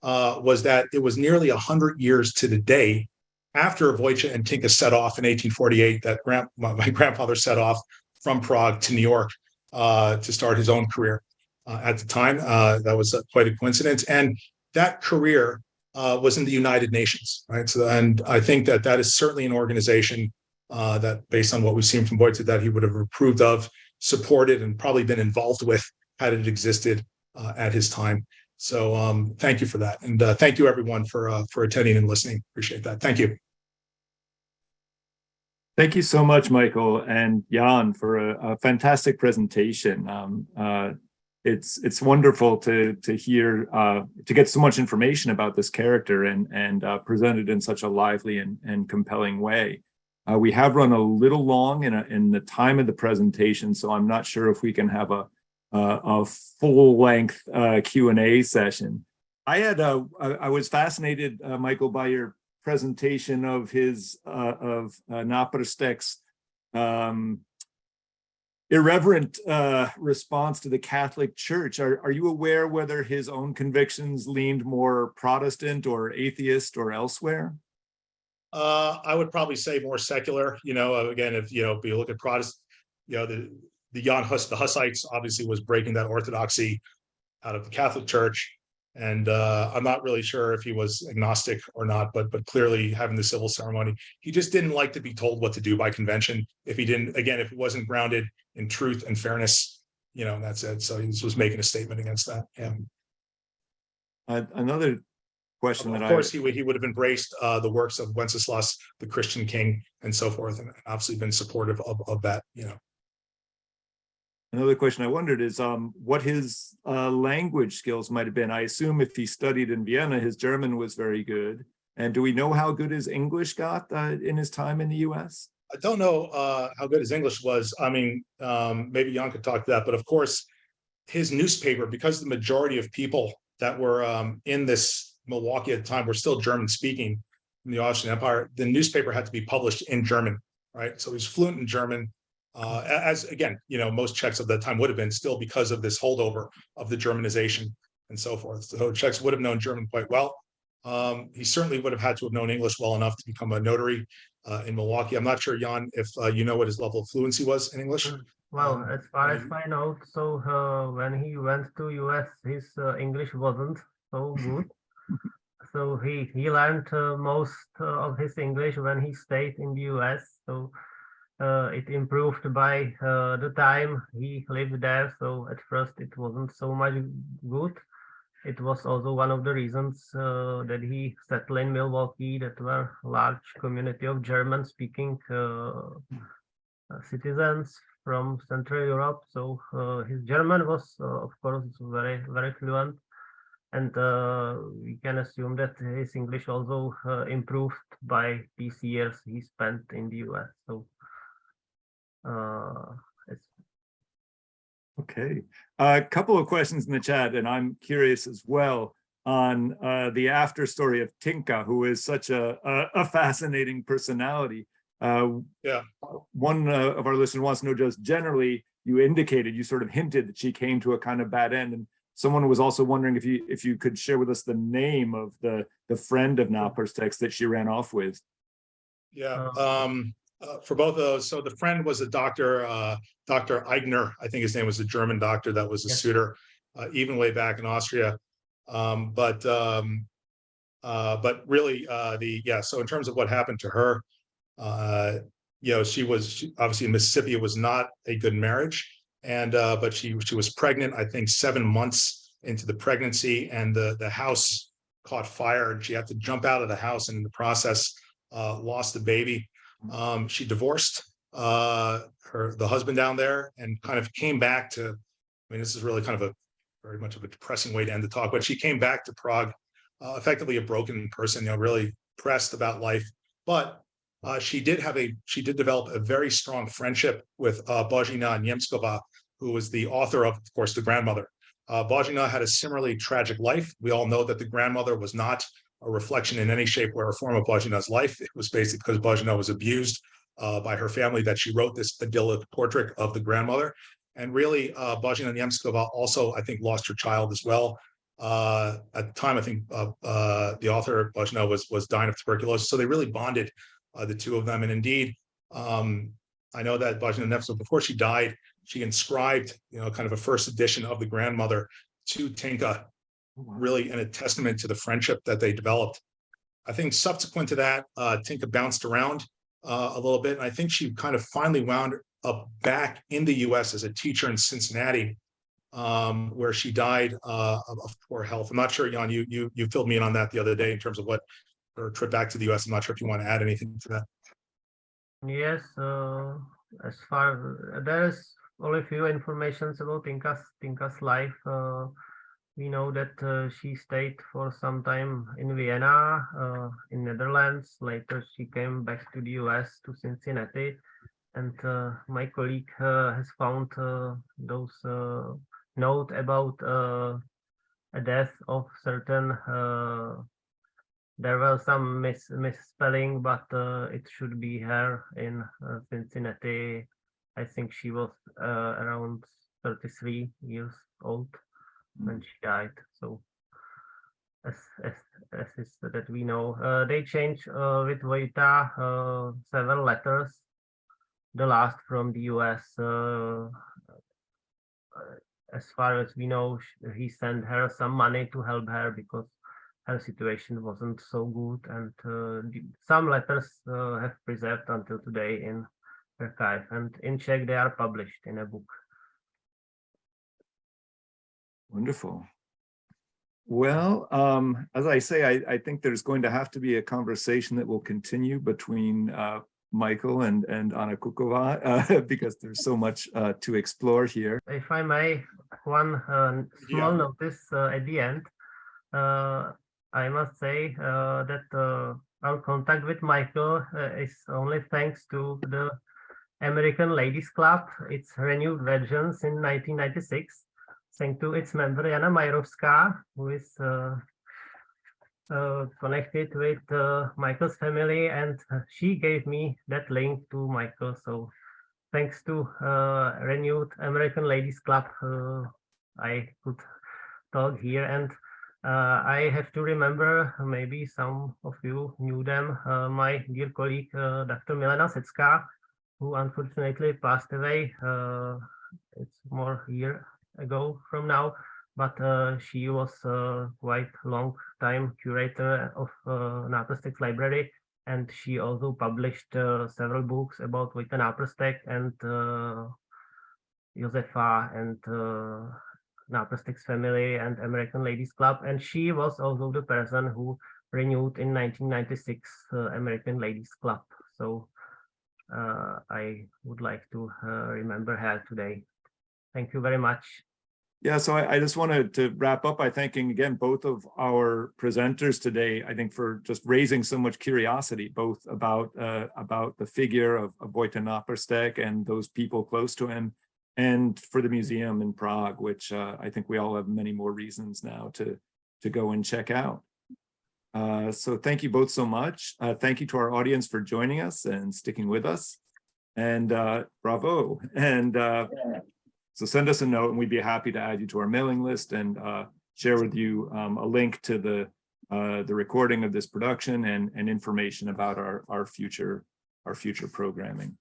was that it was nearly 100 years to the day after Vojta and Tinka set off in 1848 that my grandfather set off from Prague to New York to start his own career. At the time, that was quite a coincidence. And that career was in the United Nations, right? So, and I think that is certainly an organization that, based on what we've seen from Vojta, that he would have approved of, supported, and probably been involved with had it existed at his time. So thank you for that. And thank you, everyone, for attending and listening. Appreciate that. Thank you. Thank you so much, Michael and Jan, for a fantastic presentation. It's wonderful to hear, to get so much information about this character and presented in such a lively and compelling way. We have run a little long in the time of the presentation, so I'm not sure if we can have a full-length Q&A session. I was fascinated, Michael, by your presentation of Náprstek's irreverent response to the Catholic Church. Are you aware whether his own convictions leaned more Protestant or atheist or elsewhere? I would probably say more secular. Again, if you look at Protestant, the Jan Hus, the Hussites obviously was breaking that orthodoxy out of the Catholic Church. And I'm not really sure if he was agnostic or not, but clearly having the civil ceremony, he just didn't like to be told what to do by convention. If it wasn't grounded in truth and fairness, and that's it. So he was making a statement against that. Yeah. Another question of course, he would have embraced the works of Wenceslas, the Christian king, and so forth, and obviously been supportive of that. Another question I wondered is what his language skills might have been. I assume if he studied in Vienna, his German was very good. And do we know how good his English got in his time in the US? I don't know how good his English was. I mean, maybe Jan could talk to that. But of course, his newspaper, because the majority of people that were in this Milwaukee at the time were still German speaking in the Austrian Empire, the newspaper had to be published in German, right? So he's fluent in German. As again, most Czechs of that time would have been, still because of this holdover of the Germanization and so forth. So Czechs would have known German quite well. He certainly would have had to have known English well enough to become a notary in Milwaukee. I'm not sure, Jan, if you know what his level of fluency was in English. Well, as far as I know, so when he went to US, his English wasn't so good. So he learned most of his English when he stayed in the US. So it improved by the time he lived there. So at first it wasn't so much good. It was also one of the reasons that he settled in Milwaukee, that were a large community of German-speaking citizens from Central Europe. So his German was, of course, very, very fluent. And we can assume that his English also improved by these years he spent in the US. So okay, a couple of questions in the chat, and I'm curious as well on the after story of Tinka, who is such a fascinating personality. One of our listeners wants to know, just generally, you sort of hinted that she came to a kind of bad end, and someone was also wondering if you could share with us the name of the friend of Náprstek's that she ran off with. For both of those, so the friend was a doctor, Dr. Eigner, I think his name was, a German doctor that was a suitor, even way back in Austria. But really, so in terms of what happened to her, she was obviously in Mississippi. It was not a good marriage, and but she was pregnant, I think 7 months into the pregnancy, and the house caught fire, and she had to jump out of the house, and in the process lost the baby. She divorced the husband down there, and kind of came back to, I mean, this is really kind of very much of a depressing way to end the talk, but she came back to Prague, effectively a broken person, really depressed about life. But she did develop a very strong friendship with Božena Němcová, who was the author of course, the grandmother. Božena had a similarly tragic life. We all know that the grandmother was not a reflection in any shape, way, or form of Božena's life. It was basically because Božena was abused by her family that she wrote this idyllic portrait of the grandmother. And really, Božena Němcová also, I think, lost her child as well. At the time, I think the author, Božena, was dying of tuberculosis. So they really bonded, the two of them. And indeed, I know that Božena Němcová, before she died, she inscribed, kind of a first edition of the grandmother to Tinka, really in a testament to the friendship that they developed. I think subsequent to that, Tinka bounced around a little bit. And I think she kind of finally wound up back in the US as a teacher in Cincinnati, where she died of poor health. I'm not sure, Jan, you filled me in on that the other day in terms of what her trip back to the US. I'm not sure if you want to add anything to that. Yes, as far there's only few informations about Tinka's life. We know that she stayed for some time in Vienna, in Netherlands. Later, she came back to the US, to Cincinnati. And my colleague has found those note about a death of certain. There was some misspelling, but it should be her in Cincinnati. I think she was around 33 years old when she died. So as is that we know, they changed with Vojta several letters. The last from the US. As far as we know, he sent her some money to help her because her situation wasn't so good, and some letters have preserved until today in archive, and in Czech they are published in a book. Wonderful. Well, as I say, I think there's going to have to be a conversation that will continue between Michael and Anna Kukova, because there's so much to explore here. If I may, one small notice at the end. I must say that our contact with Michael is only thanks to the American Ladies Club, its renewed versions in 1996, thanks to its member Jana Majrovská, who is connected with Michael's family, and she gave me that link to Michael. So thanks to renewed American Ladies Club, I could talk here. And I have to remember, maybe some of you knew them, my dear colleague, Dr. Milena Secká, who unfortunately passed away. It's more a year ago from now, but she was quite long time curator of Náprstek's library, and she also published several books about Vojta Naprstek and Josefa and Náprstek's family and American Ladies Club, and she was also the person who renewed in 1996 American Ladies Club. So I would like to remember her today. Thank you very much. Yeah, so I just wanted to wrap up by thanking again both of our presenters today, I think, for just raising so much curiosity, both about the figure of Vojta Naprstek and those people close to him, and for the museum in Prague, which I think we all have many more reasons now to go and check out. So thank you both so much. Thank you to our audience for joining us and sticking with us, and bravo. And so send us a note and we'd be happy to add you to our mailing list and share with you a link to the recording of this production and information about our future programming.